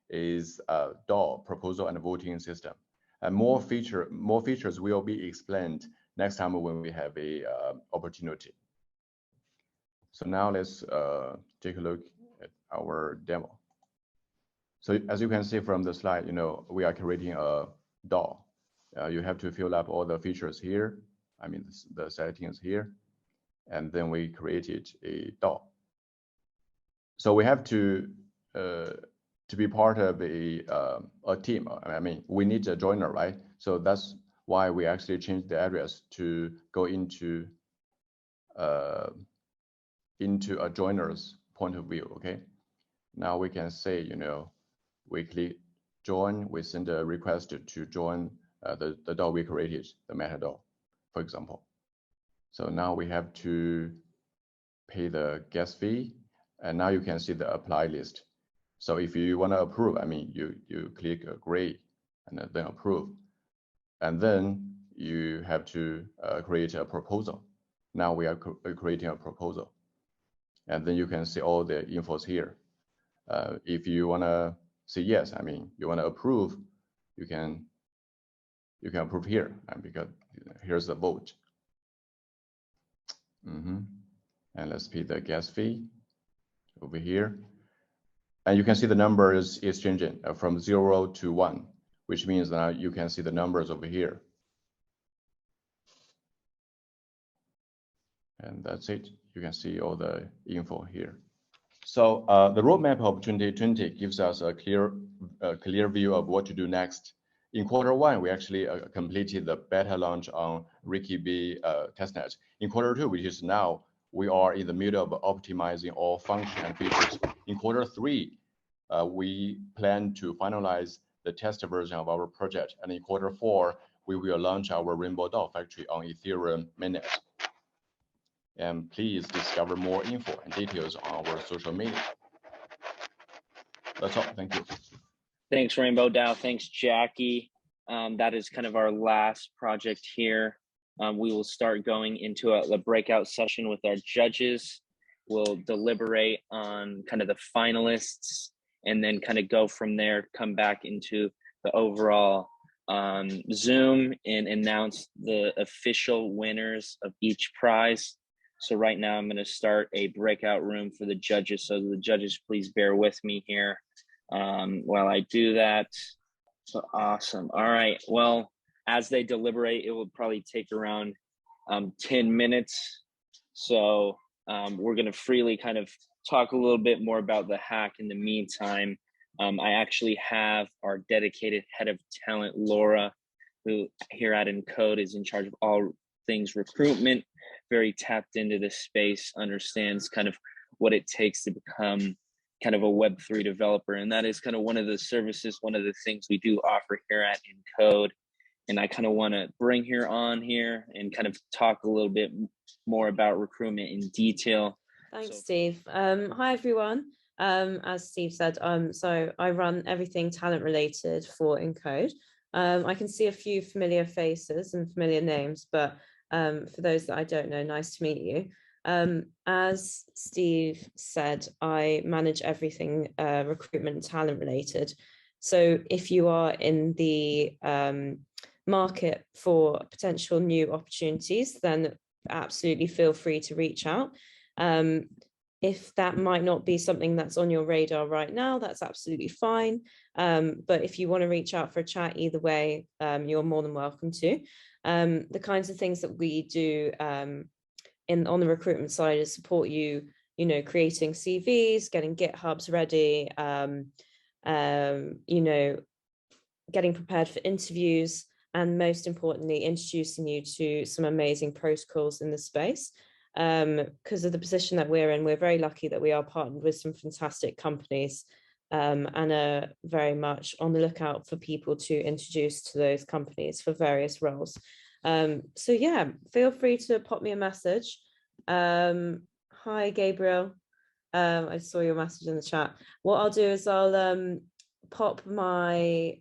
is DAO proposal and voting system. And more features will be explained next time when we have a opportunity. So now let's take a look at our demo. So as you can see from the slide, we are creating a DAO. You have to fill up all the features here. I mean, the settings here. And then we created a DAO. So we have to be part of a team. I mean, we need a joiner, right? So that's why we actually changed the address to go into a joiner's point of view. Okay. Now we can say, we click join. We send a request to join the DAO we created, the MetaDAO, for example. So now we have to pay the gas fee, and now you can see the apply list. So if you want to approve, I mean, you click agree and then approve, and then you have to create a proposal. Now we are creating a proposal, and then you can see all the infos here. If you want to say yes, I mean, you want to approve, you can approve here, and because here's the vote. And let's pay the gas fee over here. And you can see the numbers is changing from 0 to 1, which means that you can see the numbers over here. And that's it. You can see all the info here. So the roadmap of 2020 gives us a clear view of what to do next. In Q1, we actually completed the beta launch on Ricky testnet. In Q2, which is now, we are in the middle of optimizing all functions and features. In Q3, we plan to finalize the test version of our project. And in Q4, we will launch our RainbowDAO Factory on Ethereum mainnet. And please discover more info and details on our social media. That's all. Thank you. Thanks, RainbowDAO. Thanks, Jackie. That is kind of our last project here. We will start going into a breakout session with our judges. We'll deliberate on kind of the finalists and then kind of go from there, come back into the overall Zoom and announce the official winners of each prize. So right now I'm going to start a breakout room for the judges. So the judges, please bear with me here while I do that. So awesome. All right. Well, as they deliberate, it will probably take around 10 minutes. So we're going to freely kind of talk a little bit more about the hack in the meantime. I actually have our dedicated head of talent, Laura, who here at Encode is in charge of all things recruitment, very tapped into this space, understands kind of what it takes to become kind of a Web3 developer. And that is kind of one of the services, one of the things we do offer here at Encode. And I kind of want to bring her on here and kind of talk a little bit more about recruitment in detail. Thanks, Steve. Hi, everyone. As Steve said, so I run everything talent related for Encode. I can see a few familiar faces and familiar names, but for those that I don't know, nice to meet you. As Steve said, I manage everything recruitment talent related. So if you are in the market for potential new opportunities, then absolutely feel free to reach out. If that might not be something that's on your radar right now, that's absolutely fine. But if you want to reach out for a chat, either way, you're more than welcome to. The kinds of things that we do on the recruitment side is support you you know, creating CVs, getting GitHubs ready, you know, getting prepared for interviews, and most importantly, introducing you to some amazing protocols in the space. Because of the position that we're in, we're very lucky that we are partnered with some fantastic companies, and are very much on the lookout for people to introduce to those companies for various roles. So yeah, feel free to pop me a message. Hi, Gabriel. I saw your message in the chat. What I'll do is I'll pop my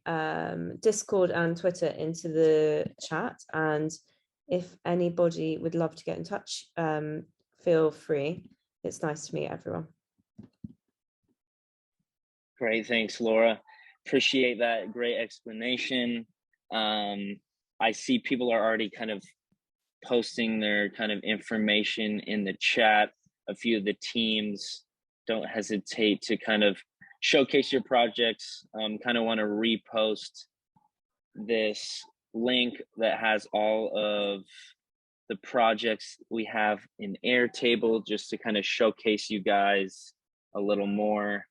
Discord and Twitter into the chat, and if anybody would love to get in touch, feel free. It's nice to meet everyone. Great, thanks, Laura. Appreciate that great explanation. I see people are already kind of posting their kind of information in the chat. A few of the teams, don't hesitate to kind of showcase your projects. Kind of want to repost this link that has all of the projects we have in Airtable, just to kind of showcase you guys a little more.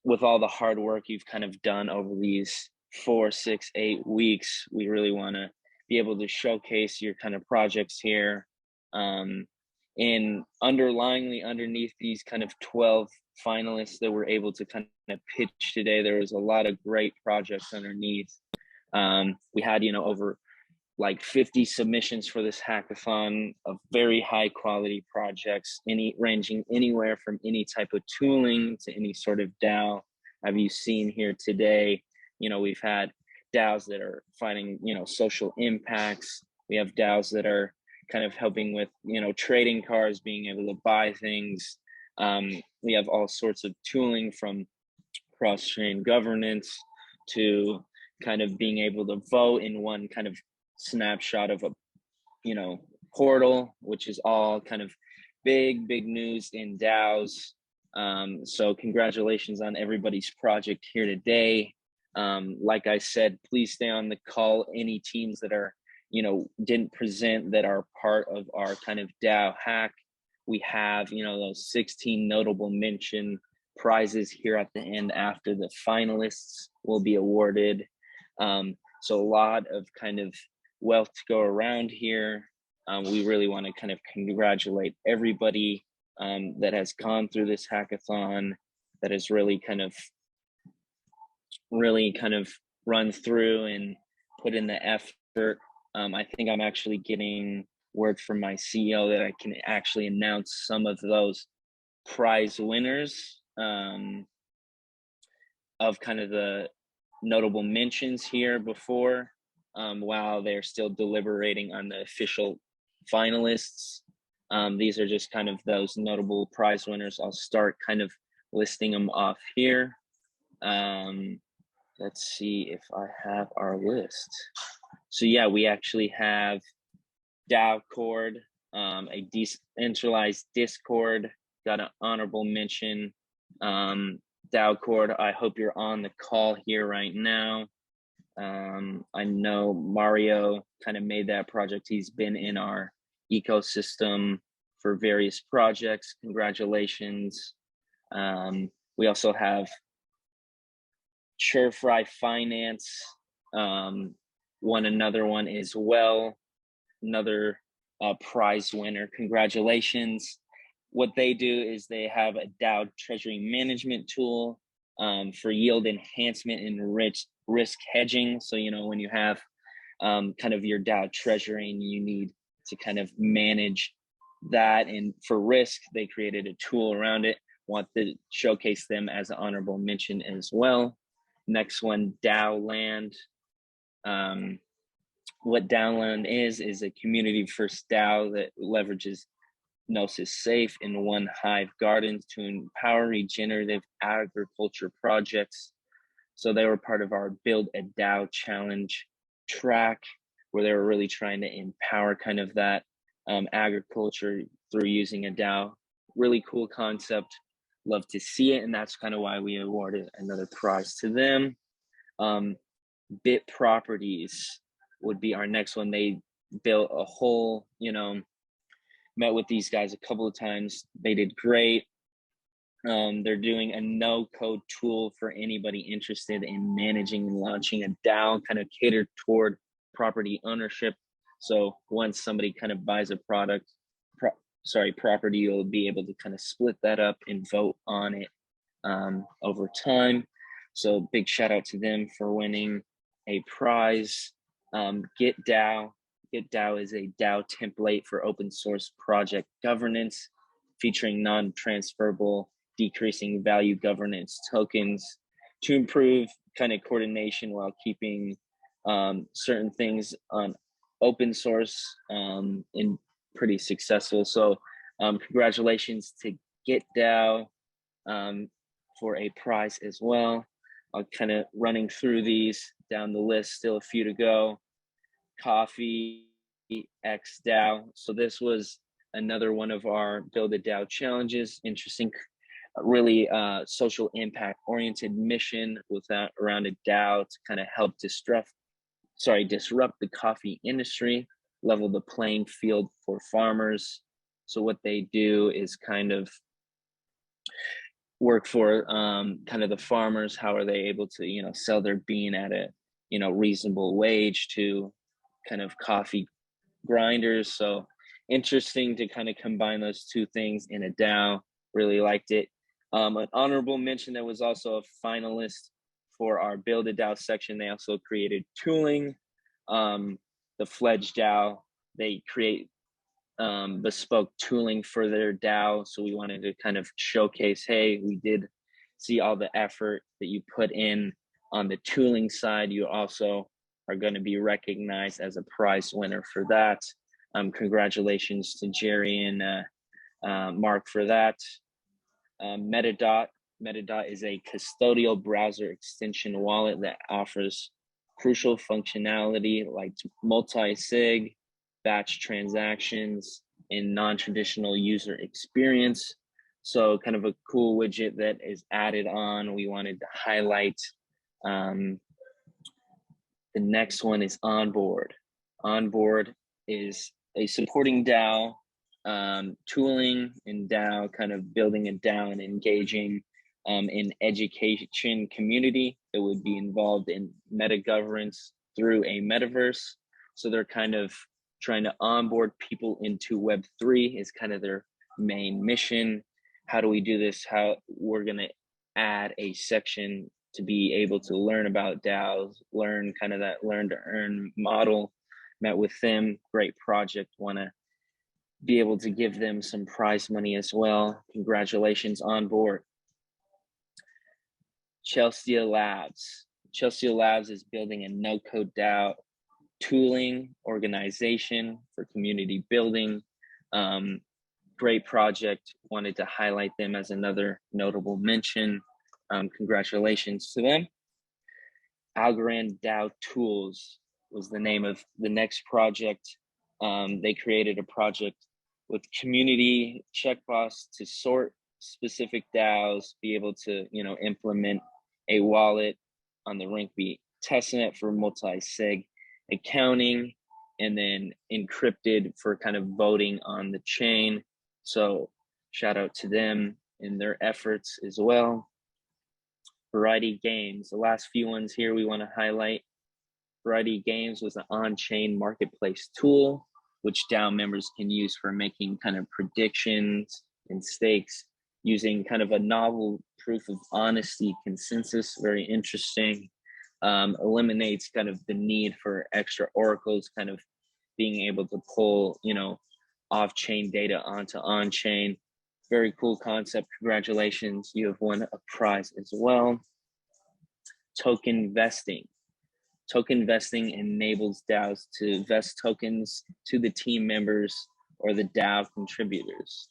With all the hard work you've kind of done over these 4, 6, 8 weeks, we really want to be able to showcase your kind of projects here. And underlyingly underneath these kind of 12 finalists that were able to kind of pitch today, there was a lot of great projects underneath. We had, you know, over like 50 submissions for this hackathon of very high quality projects, ranging anywhere from any type of tooling to any sort of DAO. Have you seen here today? You know, we've had DAOs that are finding, you know, social impacts. We have DAOs that are kind of helping with, you know, trading cards, being able to buy things. We have all sorts of tooling from cross-chain governance to kind of being able to vote in one kind of snapshot of a, you know, portal, which is all kind of big news in DAOs. So congratulations on everybody's project here today. Like I said, please stay on the call. Any teams that are, you know, didn't present that are part of our kind of DAO hack, we have, you know, those 16 notable mention prizes here at the end after the finalists will be awarded. So a lot of kind of wealth to go around here. We really want to kind of congratulate everybody that has gone through this hackathon, that has really kind of run through and put in the effort. I think I'm actually getting word from my CEO that I can actually announce some of those prize winners of kind of the notable mentions here before, while they're still deliberating on the official finalists. These are just kind of those notable prize winners. I'll start kind of listing them off here. Let's see if I have our list. So yeah, we actually have DAO Cord, a decentralized Discord, got an honorable mention. DAO Cord, I hope you're on the call here right now. I know Mario kind of made that project. He's been in our ecosystem for various projects. Congratulations. We also have Surefry Finance, won another one as well, another prize winner. Congratulations. What they do is they have a DAO treasury management tool for yield enhancement and risk hedging. So, you know, when you have kind of your DAO treasury and you need to kind of manage that, and for risk, they created a tool around it. Want to showcase them as an honorable mention as well. Next one, DAO Land. What DAO Land is a community first DAO that leverages Gnosis Safe and One Hive Gardens to empower regenerative agriculture projects. So they were part of our Build a DAO Challenge track, where they were really trying to empower kind of that agriculture through using a DAO. Really cool concept. Love to see it, and that's kind of why we awarded another prize to them. Bit Properties would be our next one. They built a whole, you know, met with these guys a couple of times. They did great. They're doing a no-code tool for anybody interested in managing and launching a DAO, kind of catered toward property ownership. So once somebody kind of buys a property, you'll be able to kind of split that up and vote on it over time. So big shout out to them for winning a prize. BitDAO is a DAO template for open source project governance, featuring non-transferable decreasing value governance tokens to improve kind of coordination while keeping certain things on open source and pretty successful. So congratulations to BitDAO for a prize as well. I'll kind of running through these down the list, still a few to go. Coffee X DAO. So this was another one of our Build a DAO challenges. Interesting, really social impact oriented mission with that around a DAO to kind of help disrupt the coffee industry, level the playing field for farmers. So what they do is kind of work for kind of the farmers. How are they able to, you know, sell their bean at a, you know, reasonable wage to kind of coffee grinders. So interesting to kind of combine those two things in a DAO. Really liked it. An honorable mention that was also a finalist for our Build a DAO section. They also created tooling. The Fledge DAO, they create bespoke tooling for their DAO. So we wanted to kind of showcase, hey, we did see all the effort that you put in on the tooling side. You also are going to be recognized as a prize winner for that. Congratulations to Jerry and Mark for that. Metadot is a custodial browser extension wallet that offers crucial functionality like multi-sig, batch transactions, and non-traditional user experience. So kind of a cool widget that is added on. We wanted to highlight. The next one is Onboard. Onboard is a supporting DAO, tooling and DAO, kind of building a DAO and engaging in education community that would be involved in meta governance through a metaverse. So they're kind of trying to onboard people into Web3 is kind of their main mission. How do we do this? How we're going to add a section to be able to learn about DAOs, learn kind of that learn to earn model. Met with them, great project. Want to be able to give them some prize money as well. Congratulations on board. Chelsea Labs. Chelsea Labs is building a no-code DAO tooling organization for community building. Great project. Wanted to highlight them as another notable mention. Congratulations to them. Algorand DAO Tools was the name of the next project. They created a project with community checkbox to sort specific DAOs, be able to, you know, implement a wallet on the Rinkeby testnet for multi-sig accounting, and then encrypted for kind of voting on the chain. So shout out to them and their efforts as well. Variety Games, the last few ones here we want to highlight. Variety Games was an on-chain marketplace tool which DAO members can use for making kind of predictions and stakes using kind of a novel proof of honesty consensus. Very interesting. Eliminates kind of the need for extra oracles, kind of being able to pull, you know, off-chain data onto on-chain. Very cool concept. Congratulations, you have won a prize as well. Token vesting. Token vesting enables DAOs to vest tokens to the team members or the DAO contributors.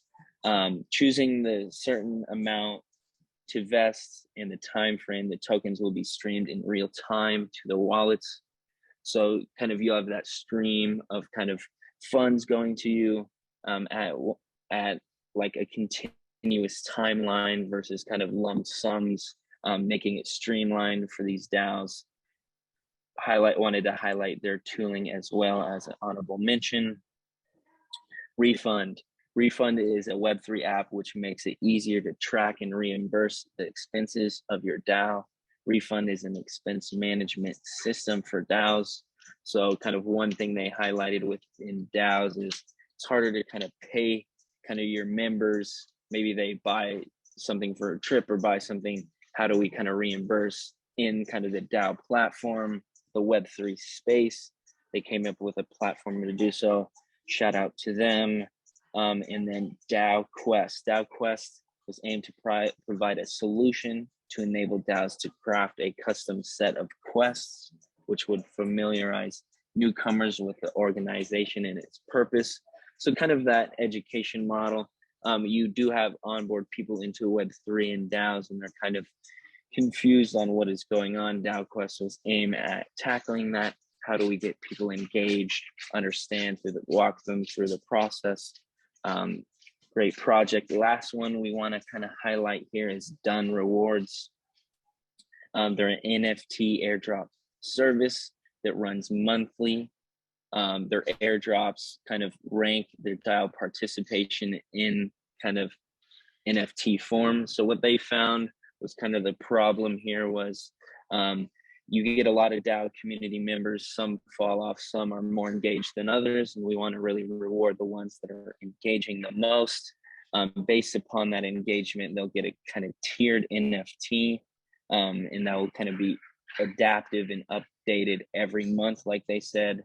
Choosing the certain amount to vest in the time frame, the tokens will be streamed in real time to the wallets. So kind of you have that stream of kind of funds going to you at like a continuous timeline versus kind of lump sums, making it streamlined for these DAOs. Wanted to highlight their tooling as well as an honorable mention. Refund. Refund is a Web3 app which makes it easier to track and reimburse the expenses of your DAO. Refund is an expense management system for DAOs. So kind of one thing they highlighted within DAOs is it's harder to kind of pay kind of your members. Maybe they buy something for a trip or buy something. How do we kind of reimburse in kind of the DAO platform, the Web3 space? They came up with a platform to do so. Shout out to them. And then DAO Quest. DAO Quest was aimed to provide a solution to enable DAOs to craft a custom set of quests, which would familiarize newcomers with the organization and its purpose. So kind of that education model. You do have onboard people into Web3 and DAOs, and they're kind of confused on what is going on. DAO Quest was aimed at tackling that. How do we get people engaged, understand, walk them through the process? Great project. The last one we want to kind of highlight here is Done Rewards. They're an NFT airdrop service that runs monthly. Their airdrops kind of rank their DAO participation in kind of NFT form. So what they found was kind of the problem here was you get a lot of DAO community members, some fall off, some are more engaged than others, and we want to really reward the ones that are engaging the most. Based upon that engagement, they'll get a kind of tiered NFT, and that will kind of be adaptive and updated every month, like they said.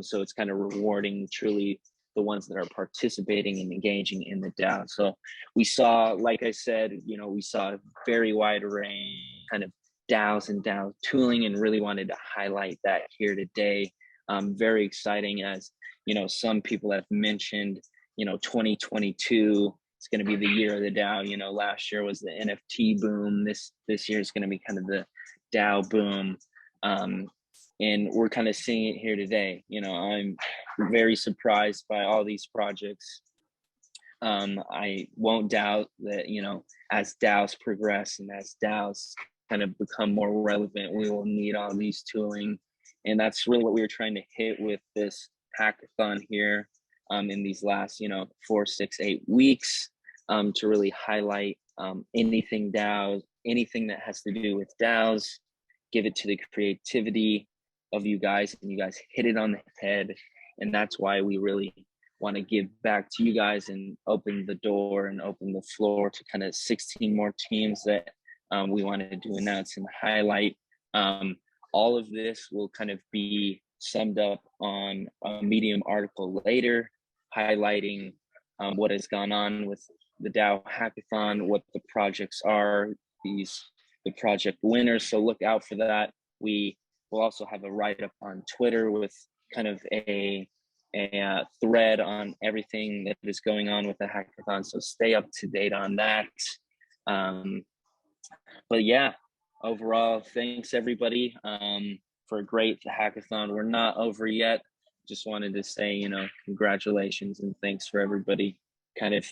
So it's kind of rewarding truly the ones that are participating and engaging in the DAO. So we saw, like I said, we saw a very wide range kind of DAOs and DAO tooling, and really wanted to highlight that here today. Very exciting, as some people have mentioned, 2022 is going to be the year of the DAO. Last year was the NFT boom. This year is going to be kind of the DAO boom. And we're kind of seeing it here today. I'm very surprised by all these projects. I won't doubt that, as DAOs progress and as DAOs kind of become more relevant, we will need all these tooling. And that's really what we were trying to hit with this hackathon here in these last, 4, 6, 8 weeks, to really highlight anything DAOs, anything that has to do with DAOs, give it to the creativity of you guys, and you guys hit it on the head. And that's why we really want to give back to you guys and open the door and open the floor to kind of 16 more teams that we wanted to announce and highlight. All of this will kind of be summed up on a Medium article later, highlighting what has gone on with the DAO hackathon, what the projects are, the project winners. So look out for that. We will also have a write-up on Twitter with kind of a thread on everything that is going on with the hackathon. So stay up to date on that. But yeah, overall, thanks everybody for a great hackathon. We're not over yet. Just wanted to say, congratulations and thanks for everybody kind of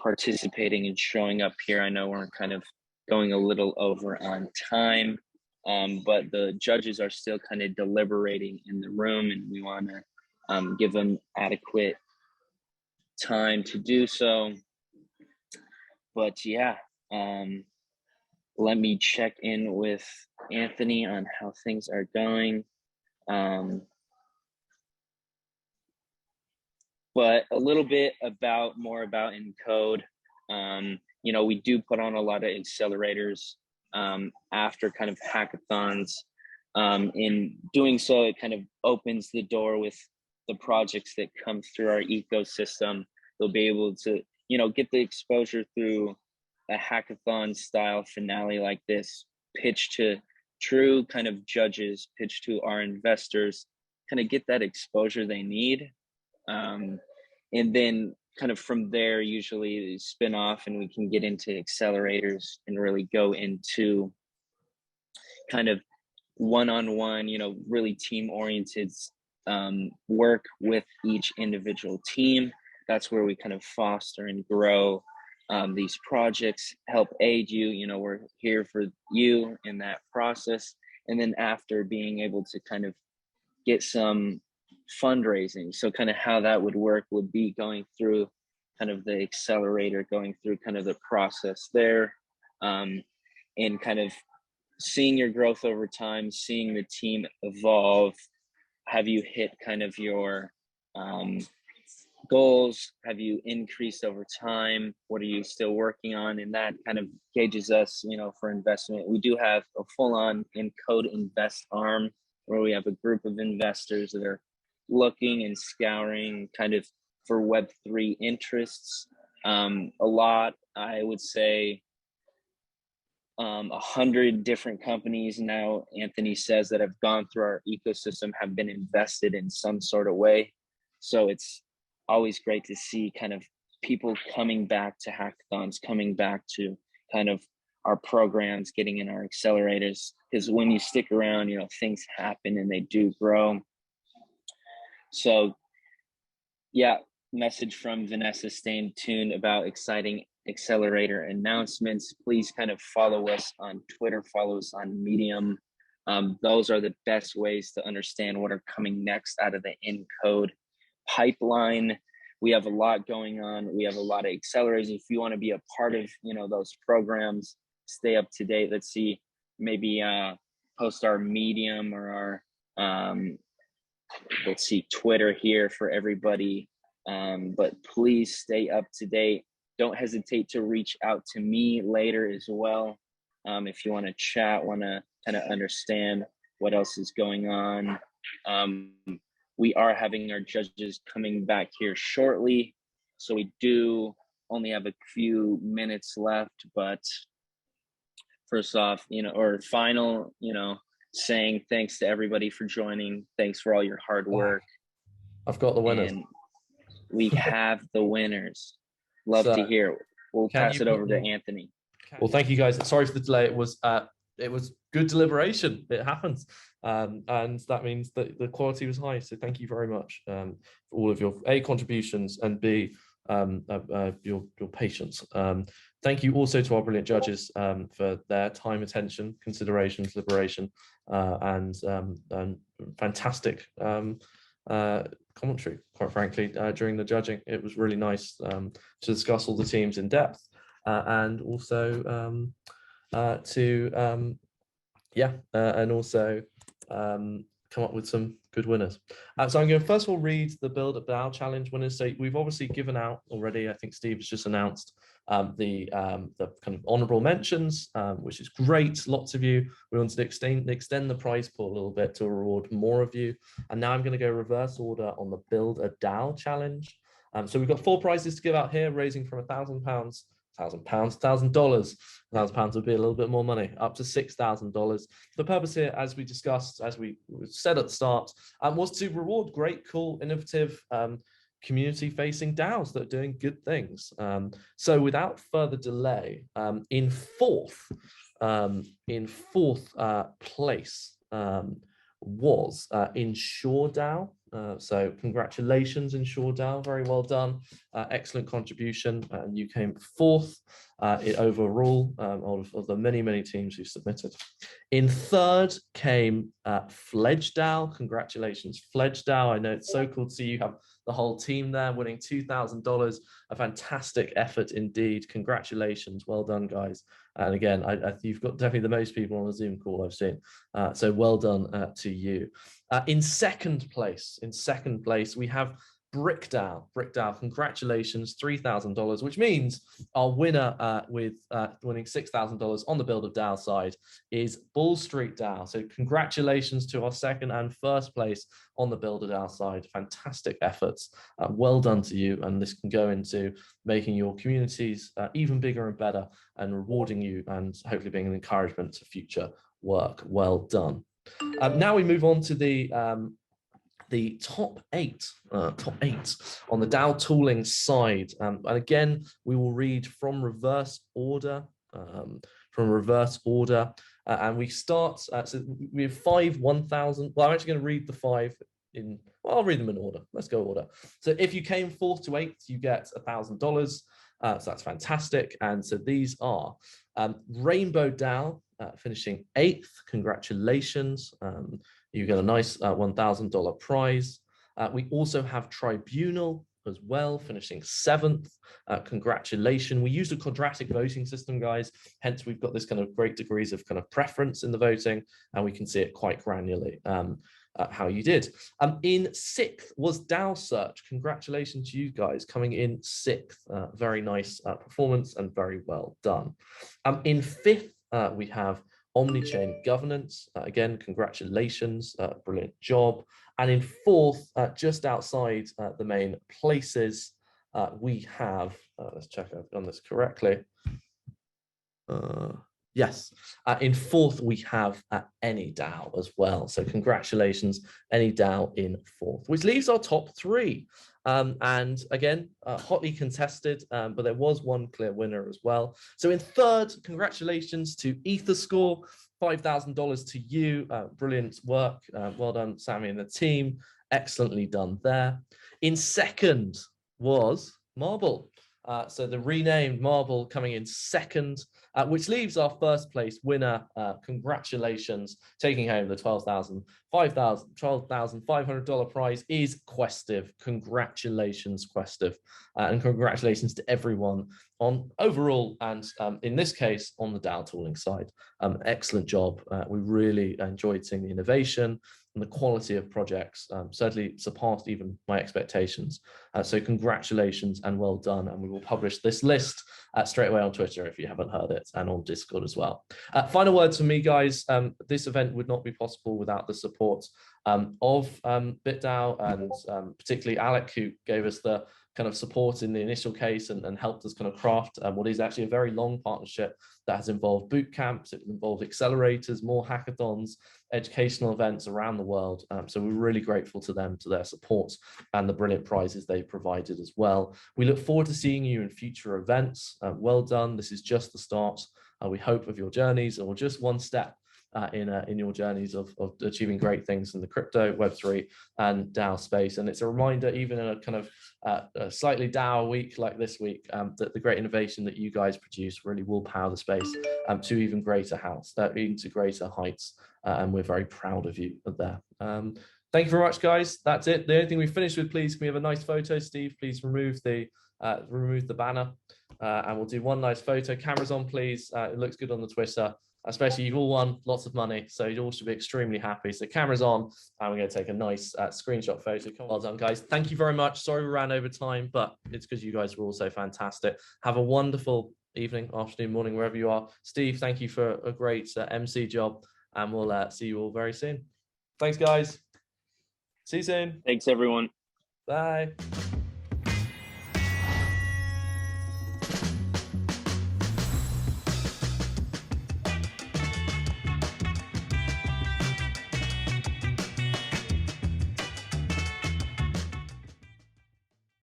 participating and showing up here. I know we're kind of going a little over on time, but the judges are still kind of deliberating in the room, and we want to give them adequate time to do so. But yeah, let me check in with Anthony on how things are going. But a little bit more about Encode. We do put on a lot of accelerators after kind of hackathons. In doing so, it kind of opens the door with the projects that come through our ecosystem. They'll be able to, get the exposure through a hackathon style finale like this, pitch to true kind of judges, pitch to our investors, kind of get that exposure they need. And then kind of from there, usually spin off and we can get into accelerators and really go into kind of one-on-one, really team-oriented work with each individual team. That's where we kind of foster and grow these projects, help aid you. We're here for you in that process. And then after, being able to kind of get some fundraising. So kind of how that would work would be going through kind of the accelerator, going through kind of the process there, and kind of seeing your growth over time, seeing the team evolve. Have you hit kind of your goals? Have you increased over time? What are you still working on? And that kind of gauges us, you know, for investment. We do have a full-on Encode Invest arm where we have a group of investors that are looking and scouring kind of for Web3 interests. A lot, I would say, 100 different companies now, Anthony says, that have gone through our ecosystem have been invested in some sort of way. So it's always great to see kind of people coming back to hackathons, coming back to kind of our programs, getting in our accelerators, because when you stick around, you know, things happen and they do grow. So yeah, message from Vanessa, staying tuned about exciting accelerator announcements. Please kind of follow us on Twitter, follow us on Medium. Those are the best ways to understand what are coming next out of the Encode pipeline. We have a lot going on. We have a lot of accelerators. If you want to be a part of, you know, those programs, stay up to date. Let's see, maybe post our Medium or our let's see, Twitter here for everybody. But please stay up to date. Don't hesitate to reach out to me later as well. If you want to chat, want to kind of understand what else is going on. We are having our judges coming back here shortly. So we do only have a few minutes left, but first off, you know, or final, you know, saying thanks to everybody for joining. Thanks for all your hard work. I've got the winners. And we have the winners. Love to hear. We'll pass it over to Anthony. Well, thank you guys. Sorry for the delay. It was good deliberation. It happens. And that means that the quality was high. So thank you very much for all of your A, contributions, and B, your patience. Thank you also to our brilliant judges for their time, attention, consideration, deliberation, and fantastic commentary, quite frankly, during the judging. It was really nice to discuss all the teams in depth, and also come up with some good winners. So I'm going to first of all read the BallStreet challenge winners. So we've obviously given out already, I think Steve has just announced the kind of honorable mentions, which is great. Lots of you. We wanted to extend the prize pool a little bit to reward more of you. And now I'm going to go reverse order on the BallStreet challenge. So we've got 4 prizes to give out here, raising from £1,000, $1,000 would be a little bit more money, up to $6,000. The purpose here, as we discussed, as we said at the start, was to reward great, cool, innovative, community-facing DAOs that are doing good things. So without further delay, in fourth place was InsurDao. So congratulations, InsurDao, very well done. Excellent contribution, and you came fourth overall of the many teams who submitted. In third came Fledge DAO. Congratulations, Fledge DAO. I know it's so cool to see you have the whole team there winning $2,000. A fantastic effort indeed. Congratulations, well done, guys. And again, you've got definitely the most people on the Zoom call I've seen. So well done to you. In second place, we have brickDAO. brickDAO, congratulations, $3,000, which means our winner with winning $6,000 on the BallStreet side is BallStreet Dao. So congratulations to our second and first place on the BallStreet side. Fantastic efforts. Well done to you. And this can go into making your communities even bigger and better, and rewarding you, and hopefully being an encouragement to future work. Well done. Now we move on to the top eight on the DAO tooling side, and again we will read from reverse order. And we start. So we have 5 1,000. Well, I'm actually going to read the 5 in. Well, I'll read them in order. Let's go order. So if you came 4th to 8th, you get $1,000. So that's fantastic. And so these are RainbowDAO finishing 8th. Congratulations. You get a nice $1,000 prize. We also have Tribunal, as well, finishing 7th. Congratulations. We used a quadratic voting system, guys. Hence, we've got this kind of great degrees of kind of preference in the voting, and we can see it quite granularly how you did. In 6th was DAOSearch. Congratulations to you guys coming in 6th. Very nice performance and very well done. In 5th, we have Omnichain Governance. Again, congratulations, brilliant job. And in 4th, just outside the main places, we have, let's check I've done this correctly. Yes, in 4th, we have anyDAO as well. So congratulations, anyDAO in 4th, which leaves our top 3. And again, hotly contested, but there was one clear winner as well. So in 3rd, congratulations to EtherScore, $5,000 to you. Brilliant work. Well done, Sammy and the team. Excellently done there. In 2nd was Marbel. So the renamed Marbel coming in 2nd, which leaves our 1st place winner. Congratulations, taking home the $12,500 prize is Questive. Congratulations, Questive, and congratulations to everyone on overall and in this case on the DAO tooling side. Excellent job. We really enjoyed seeing the innovation and the quality of projects. Certainly surpassed even my expectations. So congratulations and well done. And we will publish this list straight away on Twitter if you haven't heard it, and on Discord as well. Final words from me, guys. This event would not be possible without the support of BitDAO and particularly Alec, who gave us the kind of support in the initial case and helped us kind of craft what is actually a very long partnership that has involved boot camps, it involved accelerators, more hackathons, educational events around the world. So we're really grateful to them, to their support and the brilliant prizes they provided as well. We look forward to seeing you in future events. Well done. This is just the start, we hope, of your journeys, or just one step in your journeys of achieving great things in the crypto, Web3 and DAO space. And it's a reminder, even in a kind of a slightly DAO week like this week, that the great innovation that you guys produce really will power the space to even greater heights. And we're very proud of you there. Thank you very much, guys. That's it. The only thing we finished with, please, can we have a nice photo? Steve, please remove the banner, and we'll do one nice photo. Cameras on, please. It looks good on the Twitter. Especially, you've all won lots of money, so you all should be extremely happy. So cameras on, and we're going to take a nice screenshot photo. Well done, guys. Thank you very much. Sorry we ran over time, but it's because you guys were also fantastic. Have a wonderful evening, afternoon, morning, wherever you are. Steve, thank you for a great MC job, and we'll see you all very soon. Thanks, guys. See you soon. Thanks, everyone. Bye.